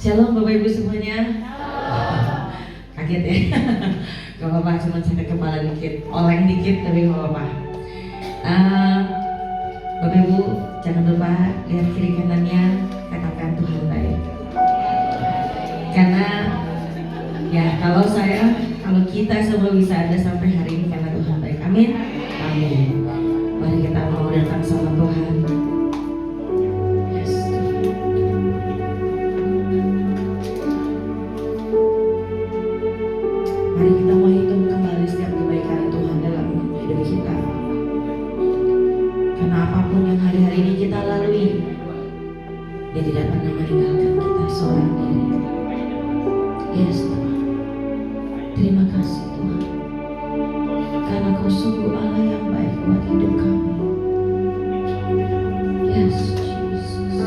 Shalom Bapak Ibu semuanya. Kaget ya. Gak apa-apa, cuma sakit kepala dikit, oleng dikit tapi gak apa-apa. Bapak Ibu jangan lupa lihat kiri kanannya, katakan Tuhan baik. Karena ya kalau kita semua bisa ada sampai hari ini karena Tuhan baik. Amin. Amin. Mari kita mau datang sama Tuhan. Mari kita mau hitung kembali setiap kebaikan Tuhan dalam hidup kita. Karena apapun yang hari-hari ini kita lalui, Dia tidak pernah meninggalkan kita seorang diri. Yes Tuhan. Terima kasih Tuhan. Karena Kau sungguh Allah yang baik buat hidup kami. Yes Jesus.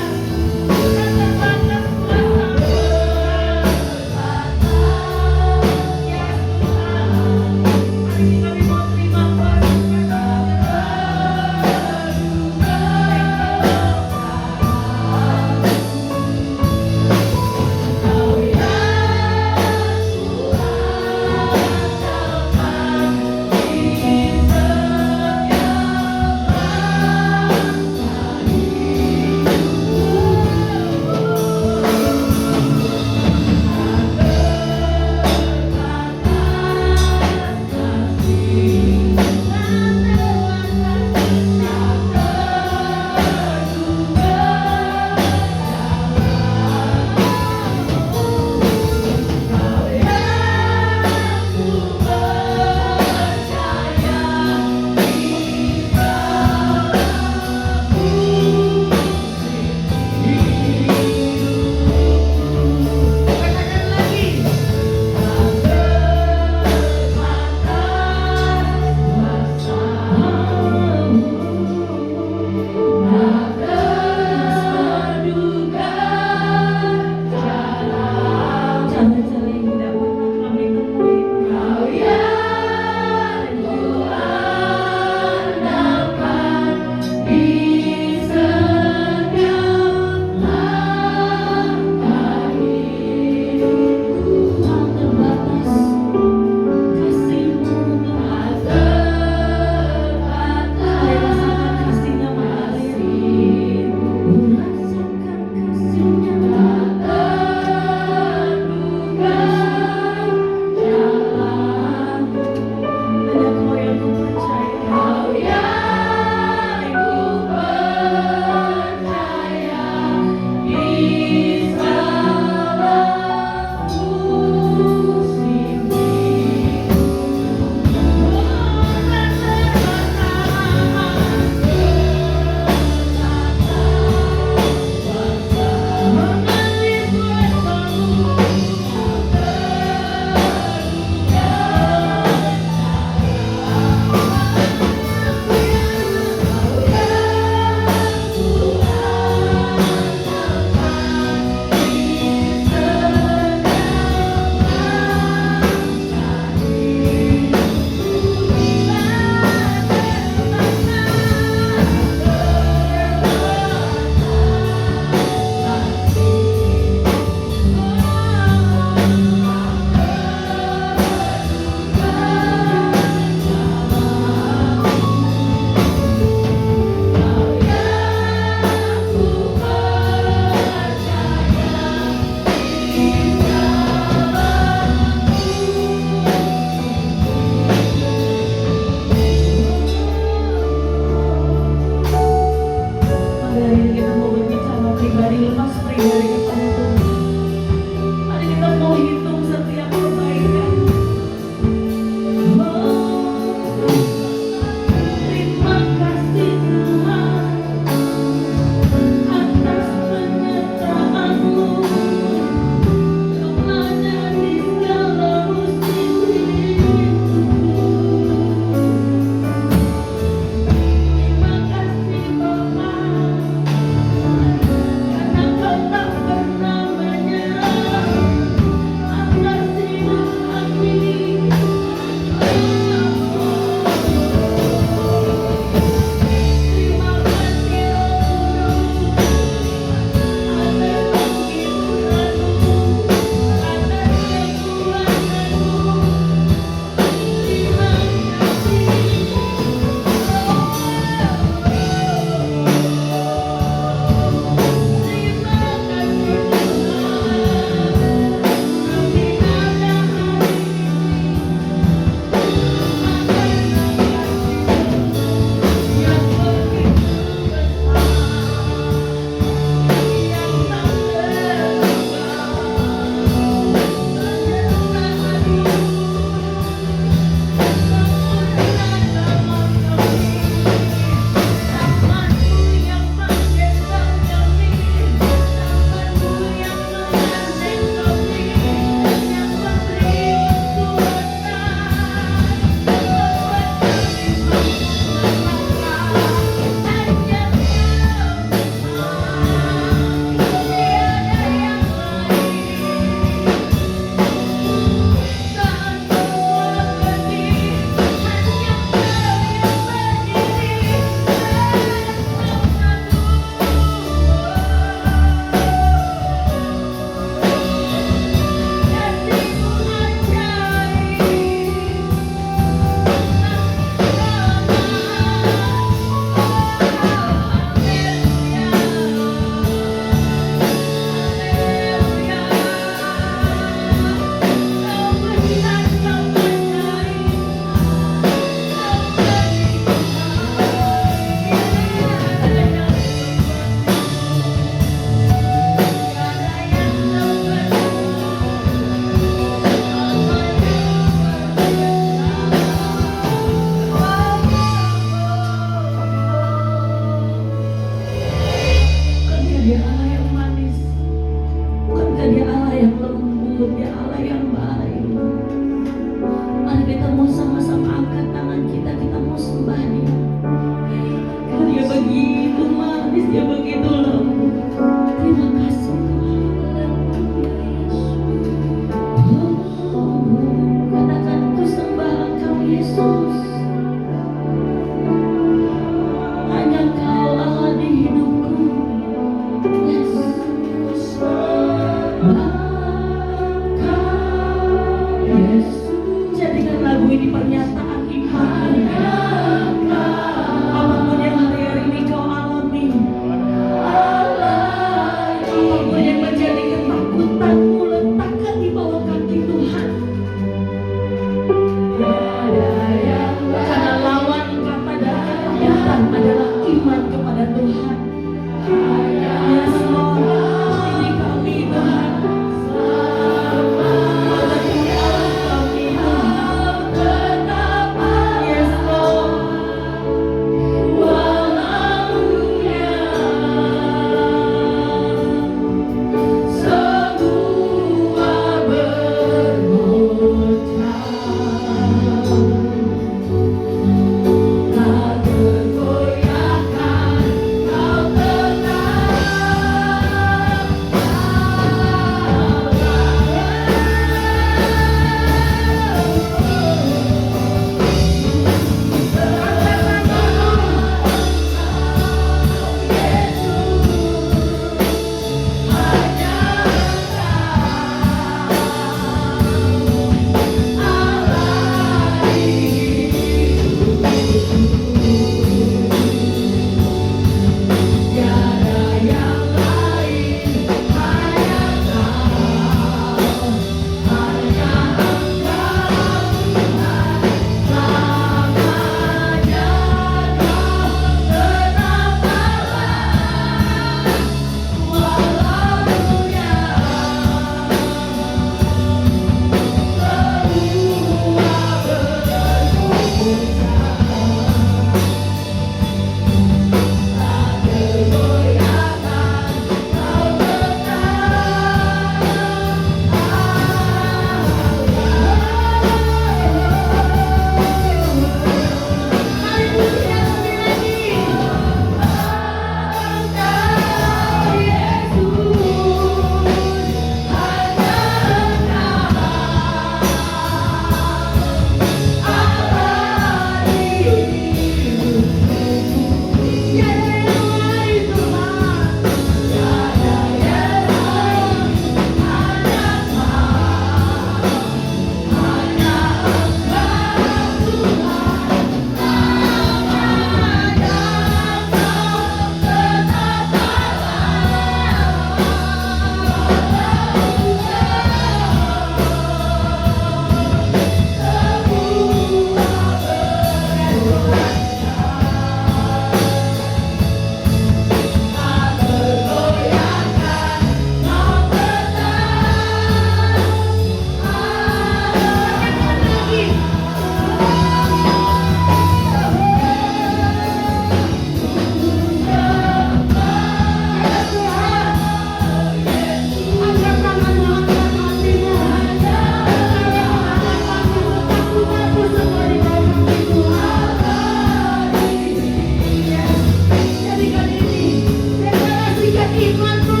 imanmu.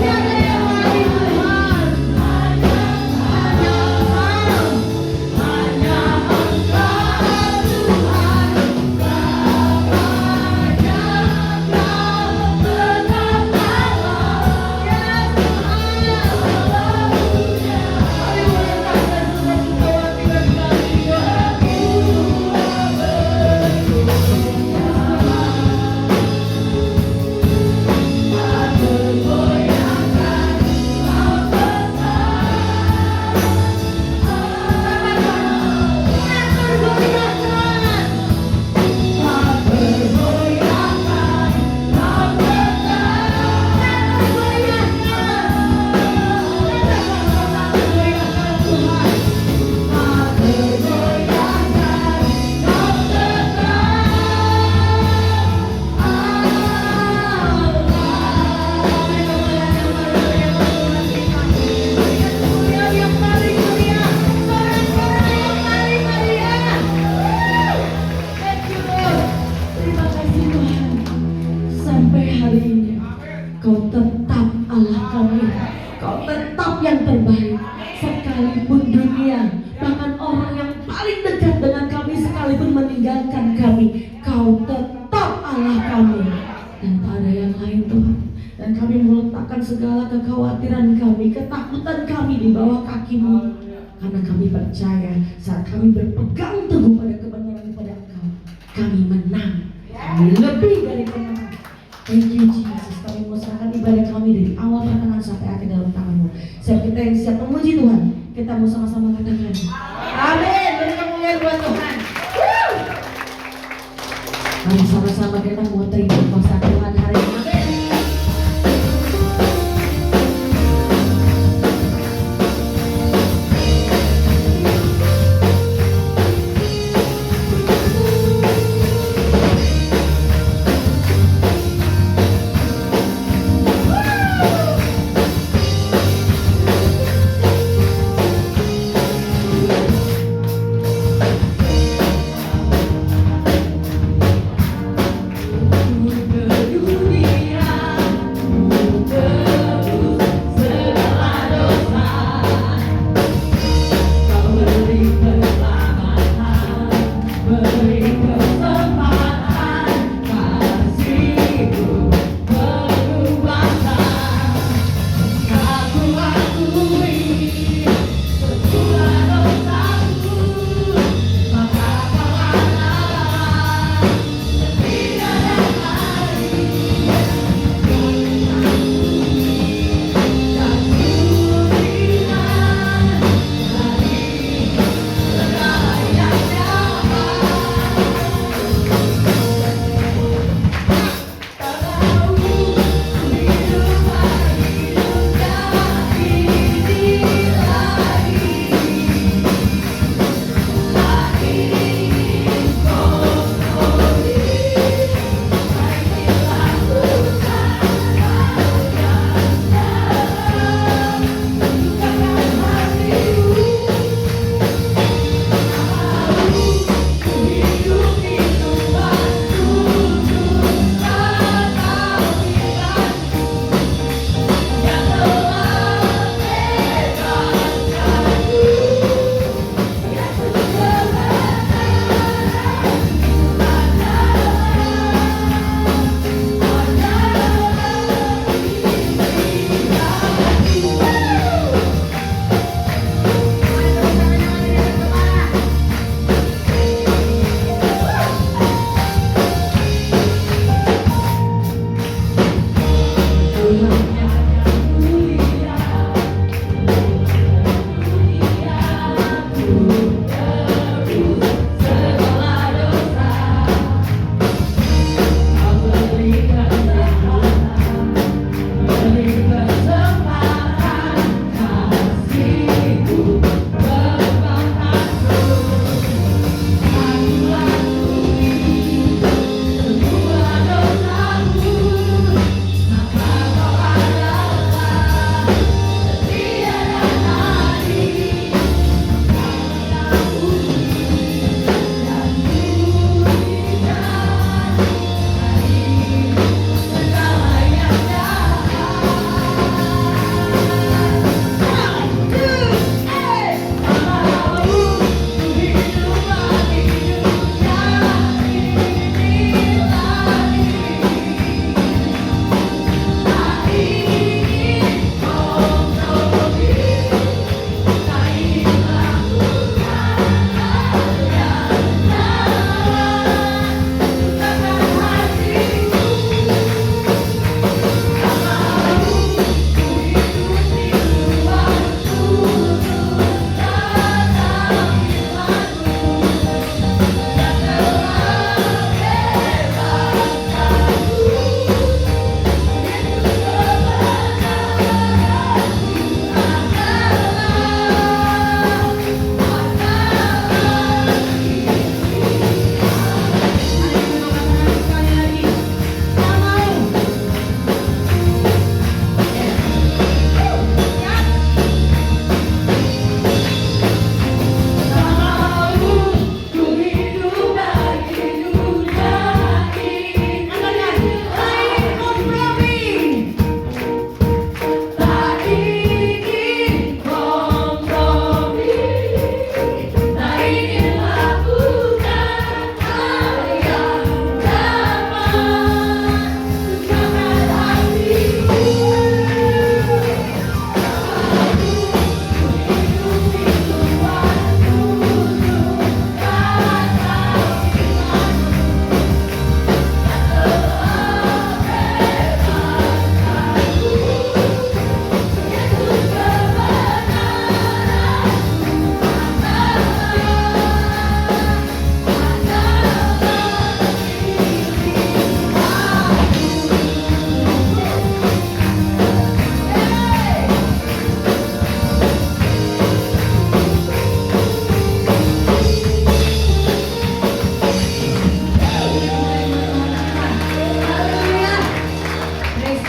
Tiada yang lain Tuhan. Hanya Engkau. Hanya Engkau Tuhan. Hanya Engkau tetap Allah. Ya Terima kasih Tuhan. Sampai hari ini Kau tetap Allah kami. Kau tetap yang terbaik. Sekalipun dunia, bahkan orang yang paling dekat dengan kami sekalipun meninggalkan kami, Kau tetap Allah kami. Dan tak ada yang lain Tuhan. Dan kami meletakkan segala kekhawatiran kami, ketakutan kami di bawah kaki-Mu. Karena kami percaya saat kami berpegang teguh pada kebenaran kepada Engkau, kami menang. Kami lebih dari pemenang. Thank you Jesus. Kami serahkan ibadah kami dari awal pertengahan sampai akhir dalam tangan-Mu. Siap kita yang siap memuji Tuhan, kita mau sama-sama katakan amin. Beri kemuliaan buat Tuhan. Mari sama-sama kita mau terima kuasa Tuhan hari ini. Amin.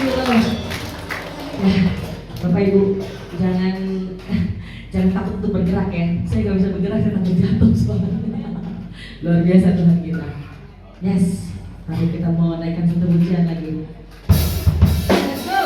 you Lord. Ya, Bapak Ibu jangan takut untuk bergerak ya. Saya nggak bisa bergerak, saya takut jatuh soalnya. Luar biasa Tuhan kita. Yes, tapi kita mau naikkan satu pujian lagi. Let's go.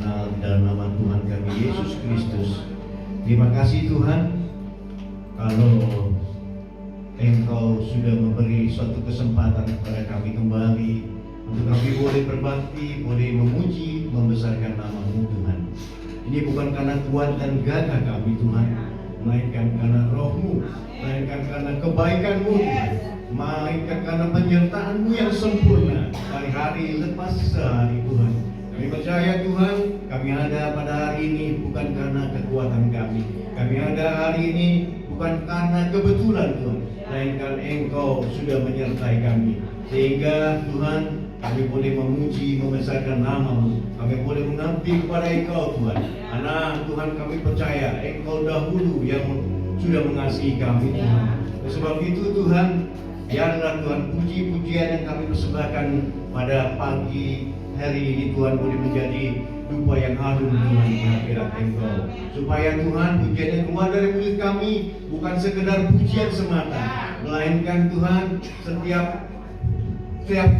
kenal di dalam nama Tuhan kami Yesus Kristus. Terima kasih Tuhan, kalau Engkau sudah memberi suatu kesempatan kepada kami kembali untuk kami boleh berbakti, boleh memuji, membesarkan nama-Mu Tuhan. Ini bukan karena kuat dan gagah kami Tuhan, melainkan karena Roh-Mu, melainkan karena kebaikan-Mu Tuhan, melainkan karena penyertaan-Mu yang sempurna dari hari lepas sehari Tuhan. Kami percaya Tuhan, kami ada pada hari ini bukan karena kekuatan kami. Kami ada hari ini bukan karena kebetulan Tuhan, melainkan Engkau sudah menyertai kami. Sehingga Tuhan, kami boleh memuji, membesarkan nama-Mu. Kami boleh mengabdi kepada Engkau Tuhan. Karena Tuhan kami percaya Engkau dahulu yang sudah mengasihi kami Tuhan. Sebab itu Tuhan, biarlah Tuhan puji-pujian yang kami persembahkan pada pagi hari ini Tuhan boleh menjadi dupa yang harum Tuhan di hadirat Engkau. Supaya Tuhan pujian yang keluar dari mulut kami bukan sekedar pujian semata, melainkan Tuhan setiap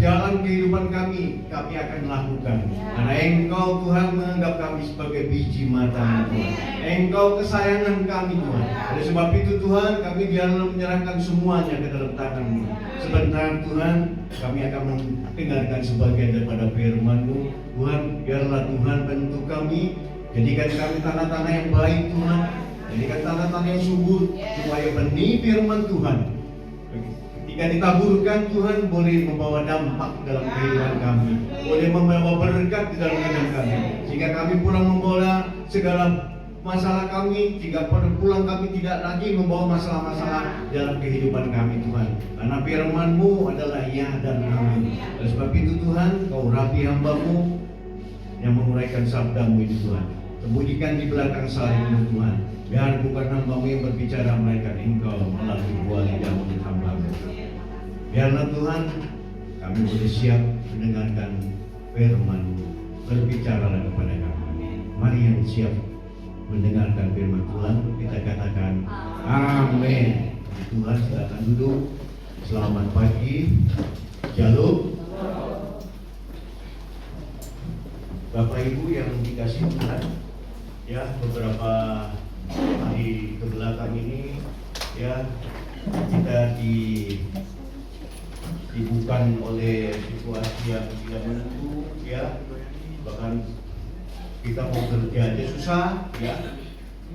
jalan kehidupan kami akan lakukan. Karena Engkau Tuhan menganggap kami sebagai biji mata Tuhan. Engkau kesayangan kami Tuhan. Oleh sebab itu Tuhan, kami biarlah menyerahkan semuanya ke dalam tangan-Mu. Sebentar Tuhan, kami akan mendengarkan sebagian daripada firman-Mu. Tuhan, biarlah Tuhan bentuk kami, jadikan kami tanah-tanah yang baik Tuhan, jadikan tanah-tanah yang subur, supaya benih firman Tuhan ketika ditaburkan Tuhan boleh membawa dampak dalam kehidupan kami, boleh membawa berkat di dalam hidup kami, sehingga kami pulang membawa segala masalah kami, jika pada pulang kami tidak lagi membawa masalah-masalah dalam kehidupan kami Tuhan. Karena firman-Mu adalah ya dan amin. Oleh sebab itu Tuhan, Kau rapi hamba-Mu yang menguraikan sabda-Mu ini Tuhan. Sembunyikan di belakang salib-Mu Tuhan. Biar bukan hamba-Mu yang berbicara, melainkan Engkau melalui buah lidah mulut hamba-Mu. Biarlah Tuhan, kami boleh siap mendengarkan firman-Mu. Berbicaralah kepada kami. Mari yang siap mendengarkan firman Tuhan, kita katakan amin. Tuhan, silakan duduk. Selamat pagi. Shalom. Bapak Ibu yang dikasihi Tuhan, ya, beberapa hari kebelakang ini ya kita disibukkan oleh situasi yang tidak menentu, ya, bahkan kita mau kerja aja susah, ya,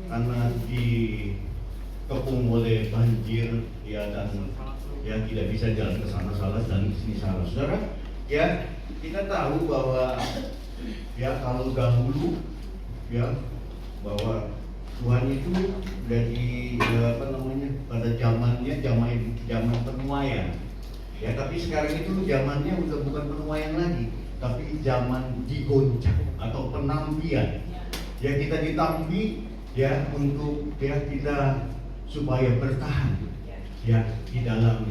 karena dikepung oleh banjir, ya, dan ya tidak bisa jalan ke sana salah dan sini salah. Saudara, ya, kita tahu bahwa ya kalau dahulu ya bahwa Tuhan itu dari pada zamannya zaman penuaian, ya, tapi sekarang itu zamannya udah bukan penuaian lagi, tapi zaman digoncang atau penampian. Ya, kita ditampi ya untuk ya kita supaya bertahan ya di dalam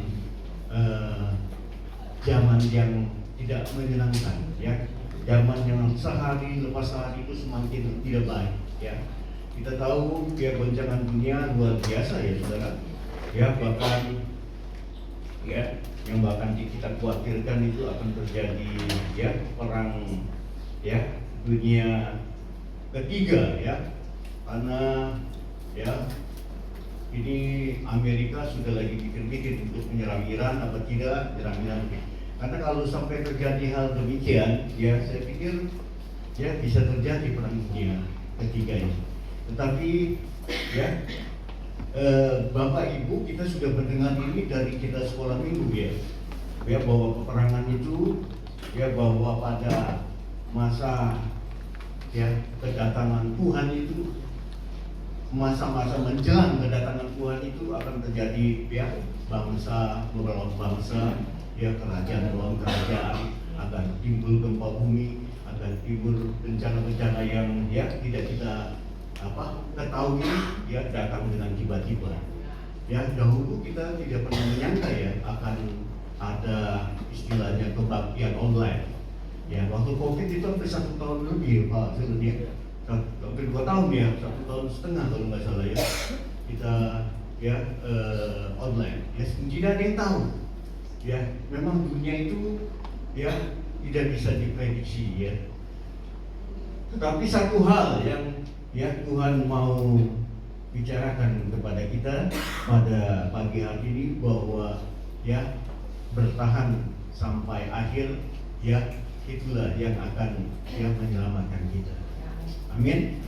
zaman yang tidak menyenangkan, ya, zaman yang sehari lepas sehari itu semakin tidak baik, ya. Kita tahu ya goncangan dunia luar biasa ya saudara, ya, bahkan ya yang bahkan kita khawatirkan itu akan terjadi ya perang ya dunia ketiga, ya, karena ya ini Amerika sudah lagi pikir-pikir untuk menyerang Iran apa tidak, menyerang Iran. Karena kalau sampai terjadi hal demikian, ya saya pikir ya bisa terjadi perang dunia ketiga ini. Tetapi ya Bapak Ibu, kita sudah mendengar ini dari kita sekolah minggu, ya bahwa peperangan itu ya bahwa pada masa ya kedatangan Tuhan itu, masa-masa menjelang kedatangan Tuhan itu akan terjadi ya bangsa melawan bangsa, ya, kerajaan melawan kerajaan, akan timbul gempa bumi, akan timbul bencana-bencana yang ya tidak kita ketahui, ya, datang dengan tiba-tiba. Ya, dahulu kita tidak pernah menyangka ya akan ada istilahnya kebaktian online. Ya, waktu COVID itu hampir 1 tahun lebih Pak sebenarnya, hampir 2 tahun ya, 1,5 tahun kalau nggak salah ya, kita ya online. Ya, tidak ada yang tahu. Ya, memang dunia itu ya tidak bisa diprediksi, ya. Tetapi satu hal yang Tuhan mau bicarakan kepada kita pada pagi hari ini, bahwa bertahan sampai akhir, itulah yang akan menyelamatkan kita. Amin.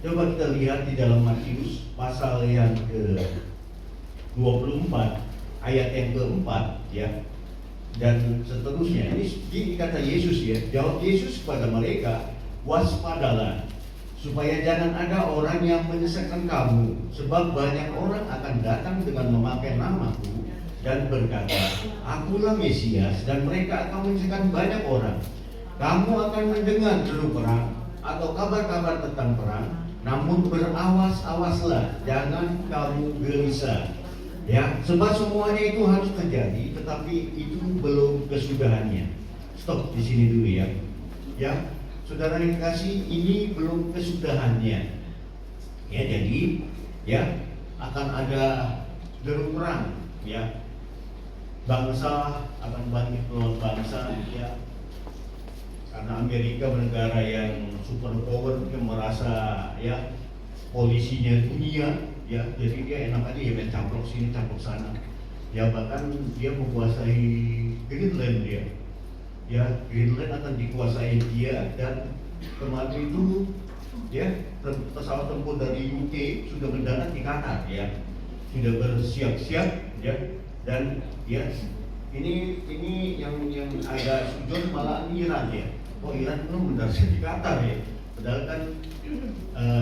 Coba kita lihat di dalam Matius pasal yang ke-24 ayat yang keempat, dan seterusnya. Ini kata Yesus, jawab Yesus kepada mereka, waspadalah supaya jangan ada orang yang menyesatkan kamu, sebab banyak orang akan datang dengan memakai namaku dan berkata, akulah Mesias, dan mereka akan menyesatkan banyak orang. Kamu akan mendengar seru perang atau kabar-kabar tentang perang, namun berawas-awaslah, jangan kamu gelisah. Sebab semuanya itu harus terjadi, tetapi itu belum kesudahannya. Stop di sini dulu saudara yang kasih, ini belum kesudahannya. Jadi akan ada deru perang, bangsa akan bangkit melawan bangsa, karena Amerika negara yang super power, yang merasa polisinya dunia, jadi dia enak aja main campur sini campur sana, bahkan dia menguasai Greenland, Greenland akan dikuasai dia. Dan kemarin itu pesawat tempur dari UK sudah mendarat di Qatar, sudah bersiap-siap, dan ini yang agak sujud malah Iran, Iran belum mendarat di Qatar, padahal kan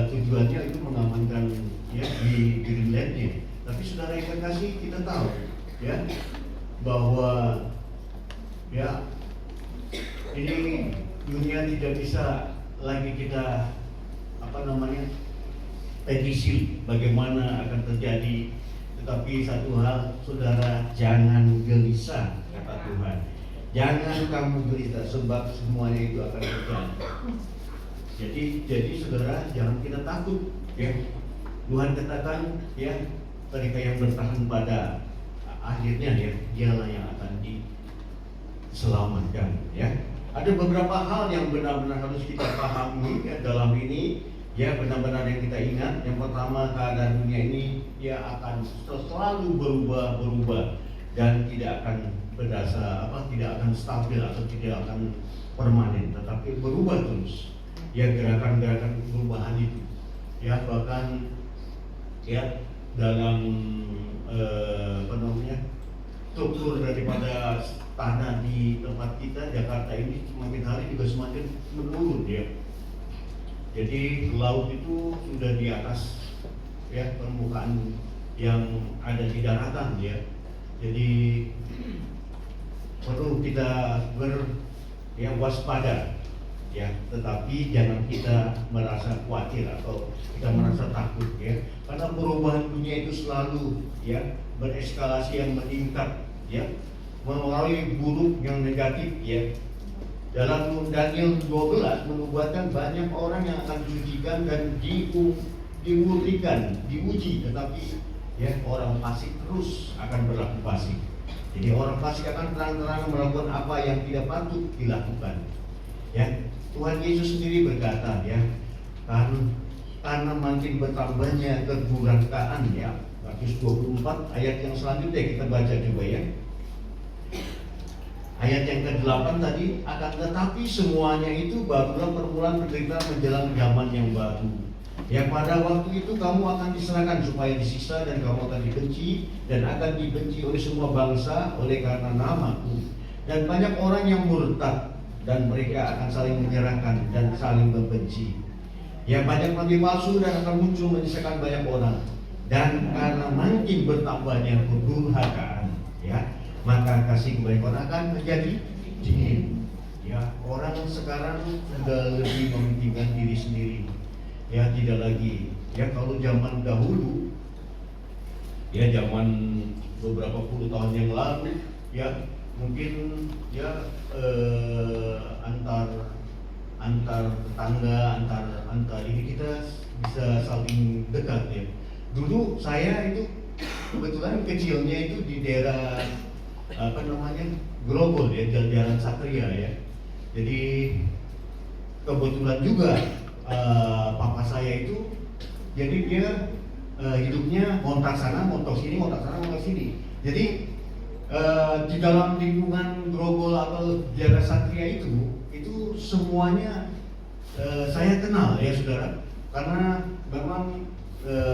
tujuannya itu mengamankan di Greenland. Tapi saudara yang kasih, kita tahu bahwa ini dunia tidak bisa lagi kita prediksi bagaimana akan terjadi. Tetapi satu hal, saudara, jangan gelisah, kata Tuhan. Jangan kamu gelisah, sebab semuanya itu akan terjadi. Jadi saudara, jangan kita takut, Tuhan katakan, mereka yang bertahan pada akhirnya, dialah yang akan diselamatkan. Ada beberapa hal yang benar-benar harus kita pahami dalam ini, benar-benar yang kita ingat. Yang pertama, keadaan dunia ini akan selalu berubah dan tidak akan tidak akan stabil atau tidak akan permanen, tetapi berubah terus. Gerakan-gerakan perubahan itu, bahkan dalam struktur daripada tanah di tempat kita Jakarta ini semakin hari juga semakin menurun, Jadi laut itu sudah di atas permukaan yang ada di daratan, Jadi perlu kita waspada, tetapi jangan kita merasa khawatir atau kita merasa takut, karena perubahan dunia itu selalu bereskalasi yang meningkat, melalui buruk yang negatif, Dalam Daniel 12 menubuatkan banyak orang yang akan diujikan dan diuji, tetapi orang fasik terus akan berlaku fasik. Jadi orang fasik akan terang-terangan melakukan apa yang tidak patut dilakukan. Tuhan Yesus sendiri berkata, karena makin bertambahnya kedurhakaan, Matius 24 ayat yang selanjutnya kita baca coba, Ayat yang ke-8 tadi, akan tetapi semuanya itu barulah permulaan penderitaan menjelang zaman yang baru. Pada waktu itu kamu akan diserahkan supaya disiksa, dan kamu akan dibenci dan akan dibenci oleh semua bangsa oleh karena namaku. Dan banyak orang yang murtad, dan mereka akan saling menyerahkan dan saling membenci. Banyak nabi palsu dan akan muncul menyisakan banyak orang. Dan karena makin bertambahnya kedurhakaan, maka kasih kebanyakan akan menjadi dingin. Orang sekarang sudah lebih mementingkan diri sendiri, tidak lagi. Kalau zaman dahulu, zaman beberapa puluh tahun yang lalu, mungkin antar tetangga, antar ini kita bisa saling dekat, Dulu saya itu kebetulan kecilnya itu di daerah Grogol, Jalan Satria, Jadi kebetulan juga papa saya itu, jadi dia hidupnya montak sana, montok sini, montak sana, montok sini. Jadi di dalam lingkungan Grogol atau daerah Satria itu semuanya saya kenal ya saudara, karena memang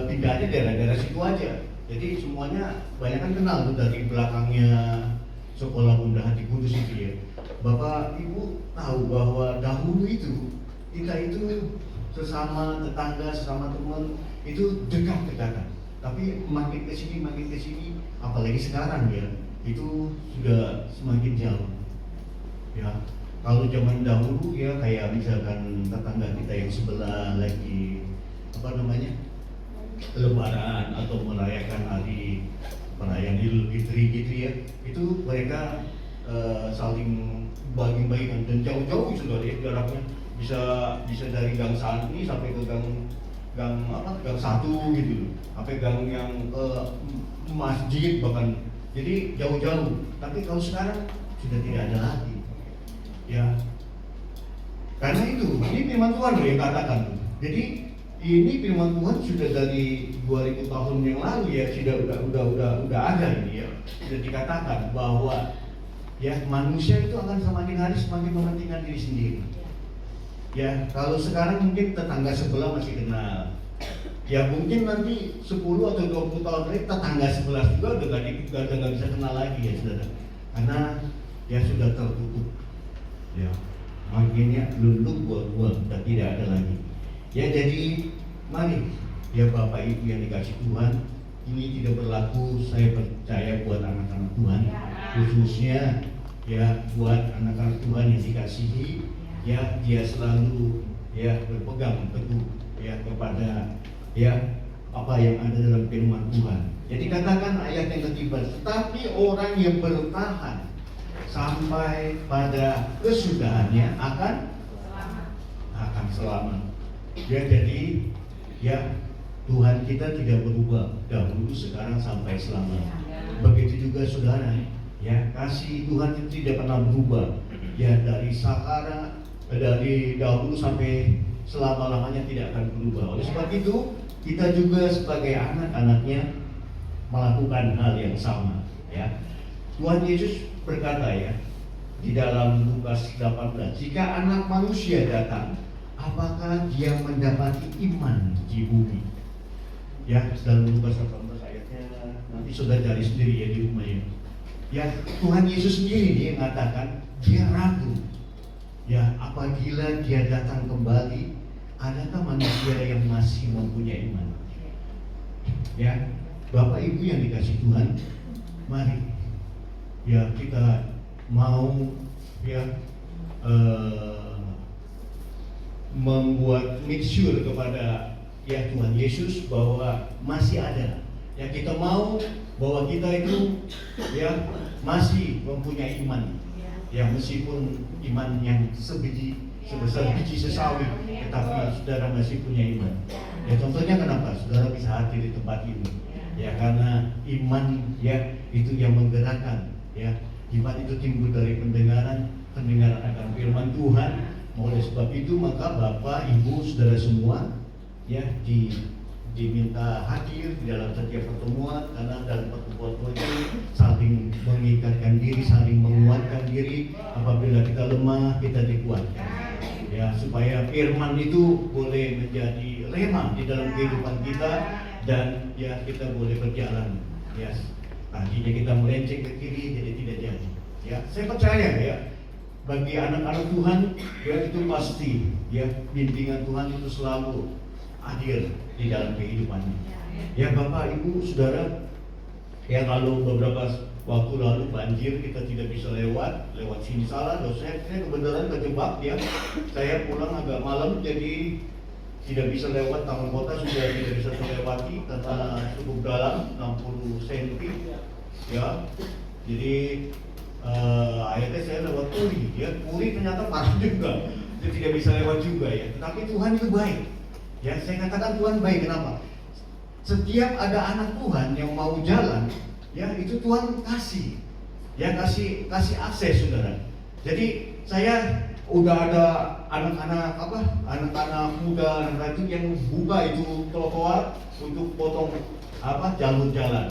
pindahnya daerah-daerah situ aja. Jadi semuanya banyak kan kenal tuh dari belakangnya sekolah Bunda Hati Kudus itu ya. Bapak Ibu tahu bahwa dahulu itu kita itu sesama tetangga, sesama teman itu dekat-dekatan. Tapi makin ke sini, apalagi sekarang ya, itu sudah semakin jauh. Ya, kalau zaman dahulu ya kayak misalkan tetangga kita yang sebelah lagi Lebaran atau merayakan hari perayaan Idul Fitri gitu ya, itu mereka saling bagi-bagikan dan jauh-jauh sudah ya jaraknya bisa dari gang Santri sampai ke gang satu gitu, sampai gang yang ke masjid bahkan, jadi jauh-jauh. Tapi kalau sekarang sudah tidak ada lagi ya, karena ini firman Tuhan yang katakan. Jadi ini firman Tuhan sudah dari 2000 tahun yang lalu ya, udah ada ini ya, sudah dikatakan bahwa ya manusia itu akan semakin hari semakin mementingkan diri sendiri. Ya, kalau sekarang mungkin tetangga sebelah masih kenal. Ya mungkin nanti 10 atau 20 tahun lagi tetangga sebelah juga udah gak bisa kenal lagi ya saudara. Karena ya sudah tertutup. Ya, makinnya luluk buat sudah tidak ada lagi. Ya jadi mari ya Bapak Ibu yang dikasih Tuhan, ini tidak berlaku saya percaya buat anak-anak Tuhan, khususnya ya buat anak-anak Tuhan yang dikasihi, ya dia selalu ya berpegang teguh ya kepada ya apa yang ada dalam firman Tuhan. Jadi katakan ayat yang ketiga, tetapi orang yang bertahan sampai pada kesudahannya akan selamat. Ya jadi ya Tuhan kita tidak berubah dahulu, sekarang, sampai selamanya. Begitu juga saudara, ya kasih Tuhan itu tidak pernah berubah. Ya dari sekarang, dari dahulu sampai selama-lamanya tidak akan berubah. Oleh sebab itu kita juga sebagai anak-anaknya melakukan hal yang sama. Ya Tuhan Yesus berkata ya di dalam Lukas 18, jika anak manusia datang, apakah dia mendapati iman di bumi? Ya, dalam Lukas 18 ayatnya nanti sudah cari sendiri ya di rumah ya. Ya, Tuhan Yesus sendiri dia mengatakan dia ragu. Ya, apabila dia datang kembali, adakah manusia yang masih mempunyai iman? Ya, Bapak Ibu yang dikasih Tuhan, mari ya kita mau ya membuat make sure kepada ya Tuhan Yesus bahwa masih ada. Ya kita mau bahwa kita itu ya masih mempunyai iman. Ya meskipun iman yang sebesar biji sesawi, tetapi saudara masih punya iman. Ya contohnya kenapa saudara bisa hadir di tempat ini? Ya karena iman ya itu yang menggerakkan. Ya iman itu timbul dari pendengaran akan firman Tuhan. Oleh sebab itu maka Bapak, Ibu, saudara semua ya diminta hadir di dalam setiap pertemuan, karena dalam pertemuan itu saling mengikatkan diri, saling menguatkan diri. Apabila kita lemah, kita dikuatkan. Ya supaya firman itu boleh menjadi rema di dalam kehidupan kita, dan ya kita boleh berjalan. Ya tadinya kita melenceng ke kiri, jadi tidak jadi. Ya saya percaya ya, bagi anak-anak Tuhan ya itu pasti ya bimbingan Tuhan itu selalu hadir di dalam kehidupannya. Ya Bapak Ibu Saudara, ya kalau beberapa waktu lalu banjir kita tidak bisa lewat sini salah, saya kebenaran kejebak ya. Saya pulang agak malam jadi tidak bisa lewat taman kota, sudah tidak bisa melewati karena cukup dalam 60 cm ya. Jadi akhirnya saya lewat Puri, ya Puri ternyata parah juga, jadi tidak bisa lewat juga ya. Tetapi Tuhan itu baik, ya saya katakan Tuhan baik. Kenapa? Setiap ada anak Tuhan yang mau jalan, ya itu Tuhan kasih, ya kasih akses saudara. Jadi saya udah ada anak-anak muda, anak-anak itu yang buka itu trotoar untuk potong jalur jalan.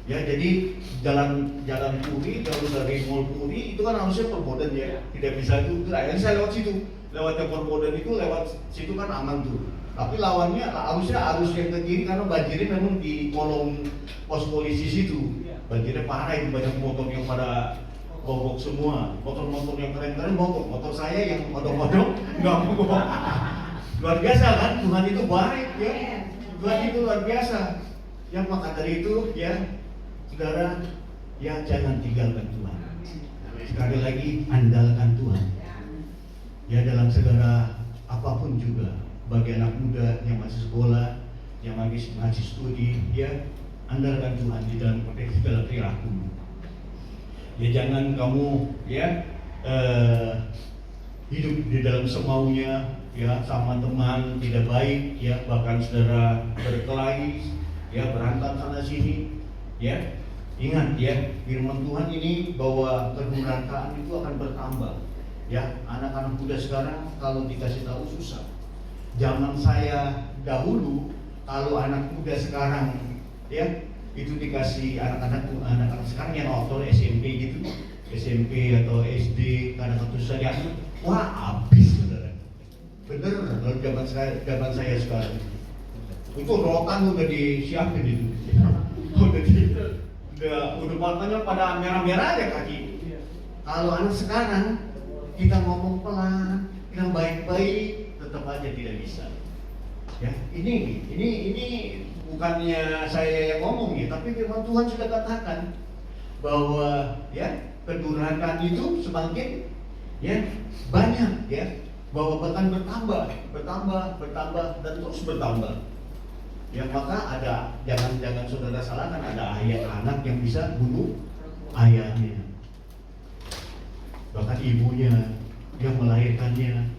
Ya, jadi jalan Puri, jalur dari Mall Puri itu kan harusnya perboden ya, tidak bisa itu. Akhirnya saya lewat situ, lewatnya perboden itu lewat situ kan aman tuh. Tapi lawannya harusnya arus yang ke kiri karena banjirnya memang di kolong pos polisi situ. Banjirnya parah itu, banyak motor yang pada mogok semua. Motor-motor yang keren-keren mogok. Motor saya yang modok-modok nggak mogok. Luar biasa kan, Tuhan itu baik ya. Tuhan itu luar biasa. Ya maka dari itu ya, saudara, ya jangan tinggalkan Tuhan. Sekali lagi andalkan Tuhan. Ya dalam segala apapun juga, bagi anak muda yang masih sekolah, yang masih studi, ya andalkan Tuhan di dalam segala perilaku. Ya jangan kamu ya hidup di dalam semaunya, ya sama teman tidak baik, ya bahkan saudara berkelahi, ya berantem sana sini, ya ingat ya firman Tuhan ini bahwa kedurhakaan itu akan bertambah. Ya anak-anak muda sekarang kalau dikasih tahu susah. Zaman saya dahulu kalau anak muda sekarang ya itu dikasih anak-anak sekarang yang nonton SMP gitu, SMP atau SD karena ketusan ya, wah habis saudara. Bener kalau zaman saya sekarang itu rotan udah disiapin itu, udah matanya pada merah-merah aja kaki. Kalau anak sekarang kita ngomong pelan, kita baik-baik, tetap aja tidak bisa. Ya, ini bukannya saya yang ngomong ya, tapi firman Tuhan sudah katakan bahwa ya kedurhakaan itu semakin ya banyak ya, bahwa bahkan bertambah dan terus bertambah. Ya maka jangan saudara salahkan, ada anak yang bisa bunuh ayahnya, bahkan ibunya yang melahirkannya,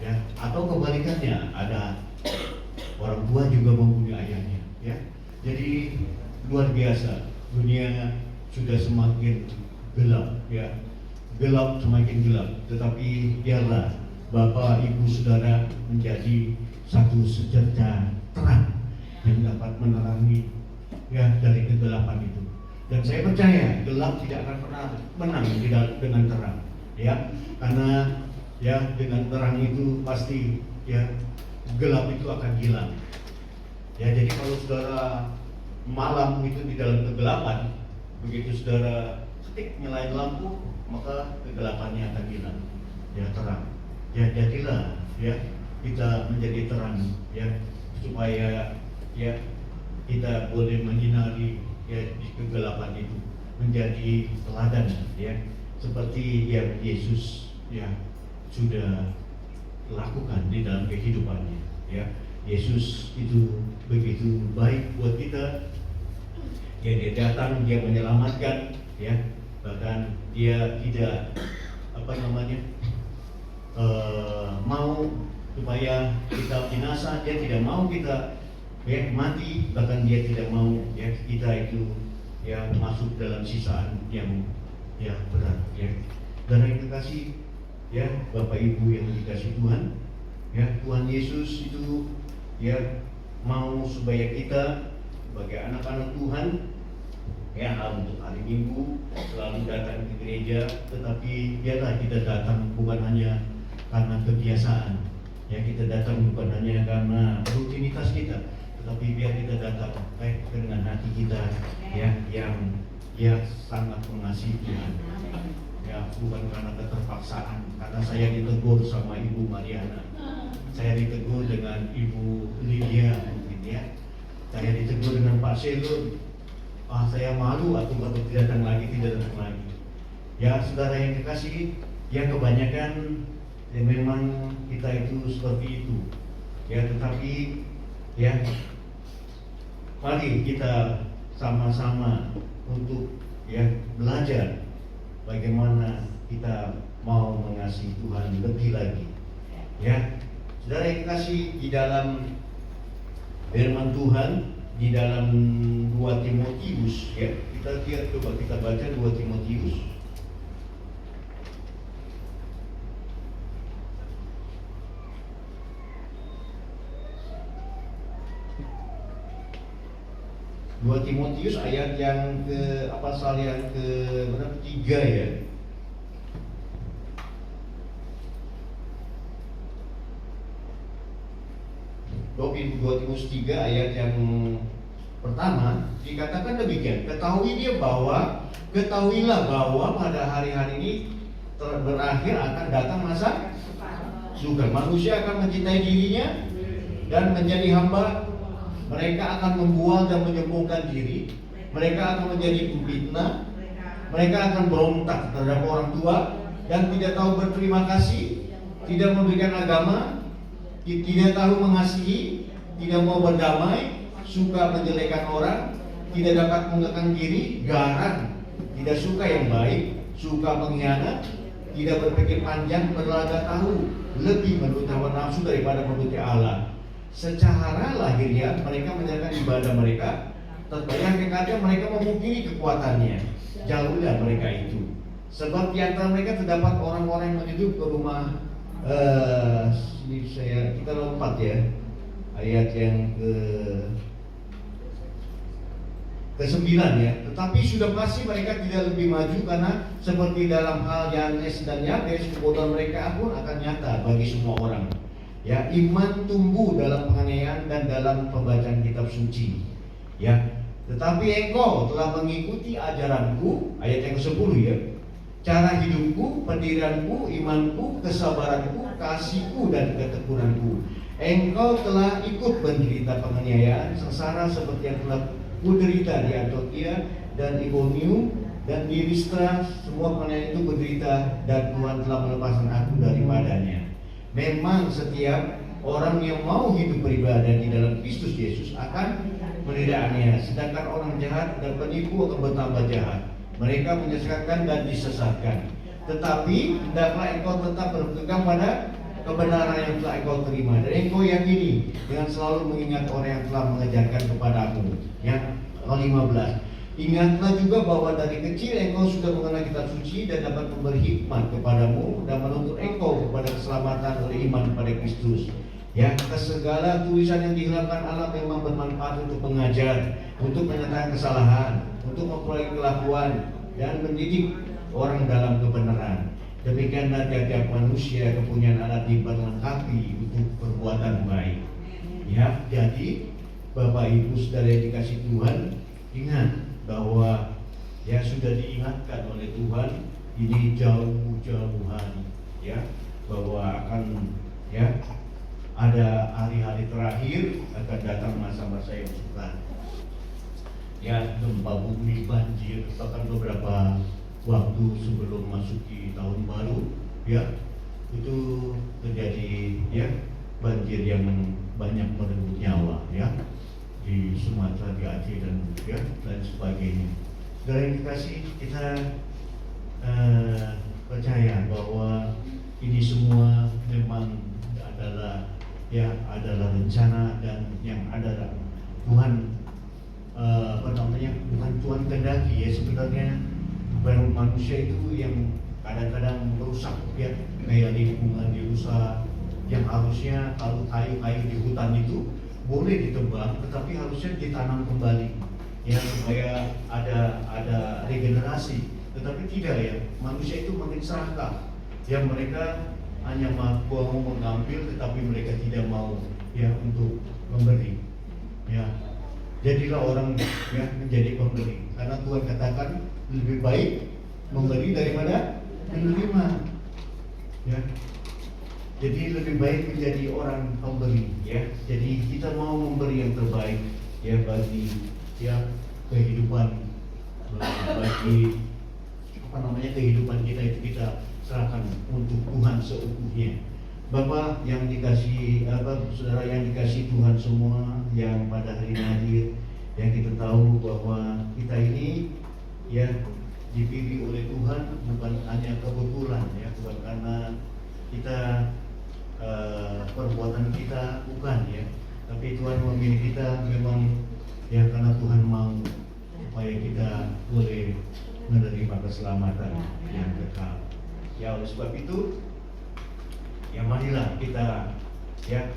ya atau kebalikannya ada orang tua juga membunuh ayahnya, ya. Jadi luar biasa, dunia sudah semakin gelap, ya gelap semakin gelap. Tetapi biarlah Bapak Ibu Saudara menjadi satu secerca terang yang dapat menerangi ya dari kegelapan itu. Dan saya percaya gelap tidak akan pernah menang dengan terang, ya karena ya dengan terang itu pasti ya gelap itu akan hilang. Ya jadi kalau saudara malam itu di dalam kegelapan, begitu saudara ketik nyalain lampu, maka kegelapannya akan hilang. Ya terang. Ya jadilah ya kita menjadi terang ya supaya ya kita boleh menyinari ya di kegelapan itu, menjadi teladan ya seperti yang Yesus ya sudah lakukan di dalam kehidupannya. Ya Yesus itu begitu baik buat kita. Ya dia datang, dia menyelamatkan, ya bahkan dia tidak mau supaya kita binasa, dia tidak mau kita ya mati, bahkan dia tidak mau ya kita itu ya masuk dalam sisaan yang ya berat ya. Dan yang dikasih ya Bapak Ibu yang dikasih Tuhan, ya Tuhan Yesus itu ya mau supaya kita sebagai anak-anak Tuhan ya untuk hari Minggu selalu datang ke gereja, tetapi biarlah kita datang bukan hanya karena kebiasaan, ya kita datang bukan hanya karena rutinitas kita, tetapi biar kita datang dengan hati kita ya yang sangat mengasihi Tuhan. Ya bukan karena keterpaksaan, karena saya ditegur sama Ibu Mariana, saya ditegur dengan Ibu Lydia mungkin ya, saya ditegur dengan Pak Selun, saya malu atau tidak datang lagi. Ya saudara yang dikasihi, ya kebanyakan ya memang kita itu seperti itu ya, tetapi ya mari kita sama-sama untuk ya belajar bagaimana kita mau mengasihi Tuhan lebih lagi. Ya, saudara yang kasih, di dalam firman Tuhan, di dalam 2 Timotius, ya kita lihat, coba kita baca 2 Timotius 2 Timotius ayat yang pasal yang ke berapa? 3 ya. 2 Timotius 3 ayat yang pertama dikatakan demikian, ketahuilah bahwa pada hari-hari ini berakhir akan datang masa sukar. Manusia akan mencintai dirinya dan menjadi hamba. Mereka akan membual dan menyombongkan diri. Mereka akan menjadi pemfitnah. Mereka akan berontak terhadap orang tua dan tidak tahu berterima kasih, tidak memberikan agama, tidak tahu mengasihi, tidak mau berdamai, suka menjelekan orang, tidak dapat mengekang diri, garang, tidak suka yang baik, suka mengkhianat, tidak berpikir panjang, berlaga tahu, lebih menurut hawa nafsu daripada menurut Allah. Secara lahiriah mereka menjalankan ibadah mereka, tetapi hakikatnya mereka memungkiri kekuatannya. Jauhlah mereka itu. Sebab di antara mereka terdapat orang-orang yang menuju ke rumah. Kita lompat ya, ayat yang ke-9 ya. Tetapi sudah pasti mereka tidak lebih maju, karena seperti dalam hal Yanes dan Yabes, kebodohan mereka pun akan nyata bagi semua orang. Ya, iman tumbuh dalam penganiayaan dan dalam pembacaan kitab suci. Ya, tetapi engkau telah mengikuti ajaranku, ayat yang ke-10 ya. Cara hidupku, pendirianku, imanku, kesabaranku, kasihku dan ketekunanku. Engkau telah ikut menderita penganiayaan sengsara seperti yang telah kuderita di Antiokhia dan Ikonium dan di Listra. Semua penganiayaan itu berderita, dan Tuhan telah melepaskan aku daripadanya. Memang setiap orang yang mau hidup beribadah di dalam Kristus Yesus akan menderita, sedangkan orang jahat dan penipu akan bertambah jahat. Mereka menyesatkan dan disesatkan. Tetapi hendaklah engkau tetap berpegang pada kebenaran yang telah engkau terima, dan engkau yakini dengan selalu mengingat orang yang telah mengajarkan kepadamu. Yang ke-15, ingatlah juga bahwa dari kecil engkau sudah mengenal kitab suci dan dapat memberi hikmat kepadamu dan menuntut engkau kepada keselamatan oleh iman kepada Kristus. Ya, segala tulisan yang dihilangkan Allah memang bermanfaat untuk mengajar, untuk menyatakan kesalahan, untuk memperoleh kelakuan dan mendidik orang dalam kebenaran. Demikianlah tiap-tiap manusia kepunyaan Allah diperlengkapi untuk perbuatan baik. Ya, jadi Bapak Ibu Saudara yang dikasih Tuhan, ingat bahwa ya sudah diingatkan oleh Tuhan ini jauh-jauhan ya, bahwa akan ya ada hari-hari terakhir, akan datang masa-masa yang sukar. Ya, gempa bumi, banjir, bahkan beberapa waktu sebelum masuki tahun baru, ya itu terjadi ya banjir yang banyak merenggut nyawa ya di Sumatera, di Aceh dan ya dan sebagainya. Dari dikasih kita percaya bahwa ini semua memang adalah rencana, dan yang adalah Tuhan bukan Tuhan kehendaki ya. Sebenarnya manusia itu yang kadang-kadang merusak ya, kayak lingkungan dirusak, yang harusnya kalau kayu-kayu di hutan itu boleh ditebang, tetapi harusnya ditanam kembali ya, supaya ada regenerasi. Tetapi tidak ya, manusia itu makin serakah ya, mereka hanya mau mengambil, tetapi mereka tidak mau ya untuk memberi ya. Jadilah orang ya menjadi pemberi, karena Tuhan katakan lebih baik memberi daripada menerima ya. Jadi lebih baik menjadi orang pemberi ya. Jadi kita mau memberi yang terbaik ya bagi ya kehidupan, bagi kehidupan kita itu kita serahkan untuk Tuhan seutuhnya. Bapak yang dikasih, saudara yang dikasih Tuhan semua yang pada hari ini hadir, yang kita tahu bahwa kita ini ya dipilih oleh Tuhan bukan hanya kebetulan ya, bukan karena kita perbuatan kita, bukan ya, tapi Tuhan memilih kita memang ya karena Tuhan mau supaya kita boleh menerima keselamatan yang kekal. Ya, oleh sebab itu ya marilah kita ya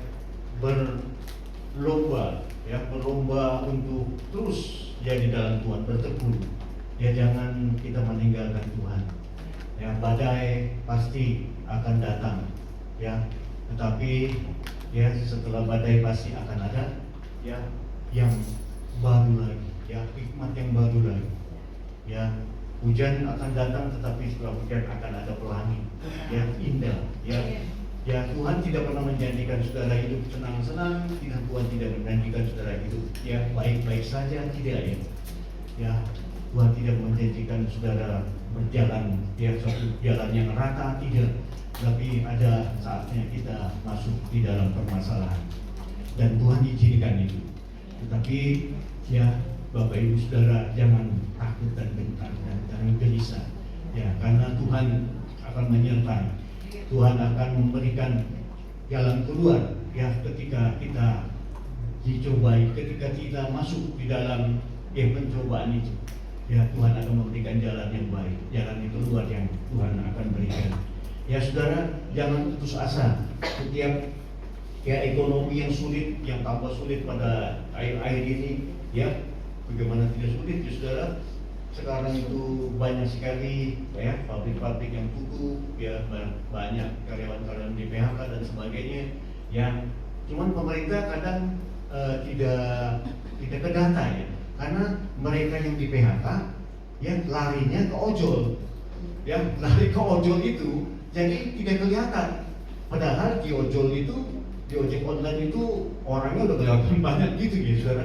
lomba, ya berlomba untuk terus ya di dalam Tuhan bertekun. Ya jangan kita meninggalkan Tuhan. Ya badai pasti akan datang, ya. Tetapi ya setelah badai pasti akan ada ya yang baru lagi, ya hikmat yang baru lagi. Ya hujan akan datang, tetapi setelah hujan akan ada pelangi yang indah. Ya Tuhan tidak pernah menjanjikan saudara hidup senang-senang, Tuhan tidak menjanjikan saudara hidup ya baik-baik saja, tidak ya. Ya Tuhan tidak menjanjikan saudara berjalan ya suatu jalan yang rata, tidak. Tapi ada saatnya kita masuk di dalam permasalahan dan Tuhan izinkan itu. Tetapi ya Bapak Ibu Saudara jangan takut dan gentar dan jangan gelisah ya, karena Tuhan akan menyertai. Tuhan akan memberikan jalan keluar ya ketika kita dicobai, ketika kita masuk di dalam pencobaan itu. Ya Tuhan akan memberikan jalan yang baik, jalan yang keluar yang Tuhan akan berikan. Ya saudara, jangan putus asa. Setiap ya ekonomi yang sulit, yang tambah sulit pada akhir-akhir ini, ya bagaimana tidak sulit ya saudara. Sekarang itu banyak sekali ya pabrik-pabrik yang tutup, ya banyak karyawan-karyawan di PHK dan sebagainya. Yang cuman pemerintah kadang tidak kedata ya, karena mereka yang di PHK ya larinya ke ojol, ya lari ke ojol itu jadi tidak kelihatan. Padahal di ojol itu, di ojek online itu orangnya udah kelihatan banyak gitu ya saudara.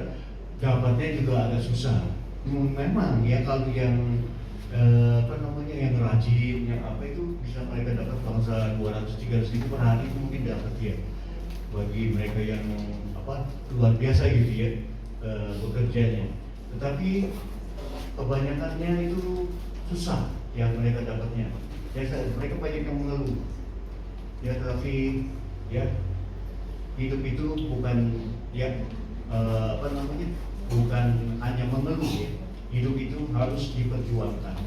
Dapatnya juga agak susah. Memang ya kalau yang yang rajin, yang apa itu bisa mereka dapat bangsa 200-300 ribu per hari itu mungkin dapat ya. Bagi mereka yang luar biasa gitu ya bekerjanya. Tetapi kebanyakannya itu susah yang mereka dapatnya. Ya mereka banyak yang mengeluh. Ya tetapi ya hidup itu bukan ya bukan hanya mengeluh ya. Hidup itu harus diperjuangkan.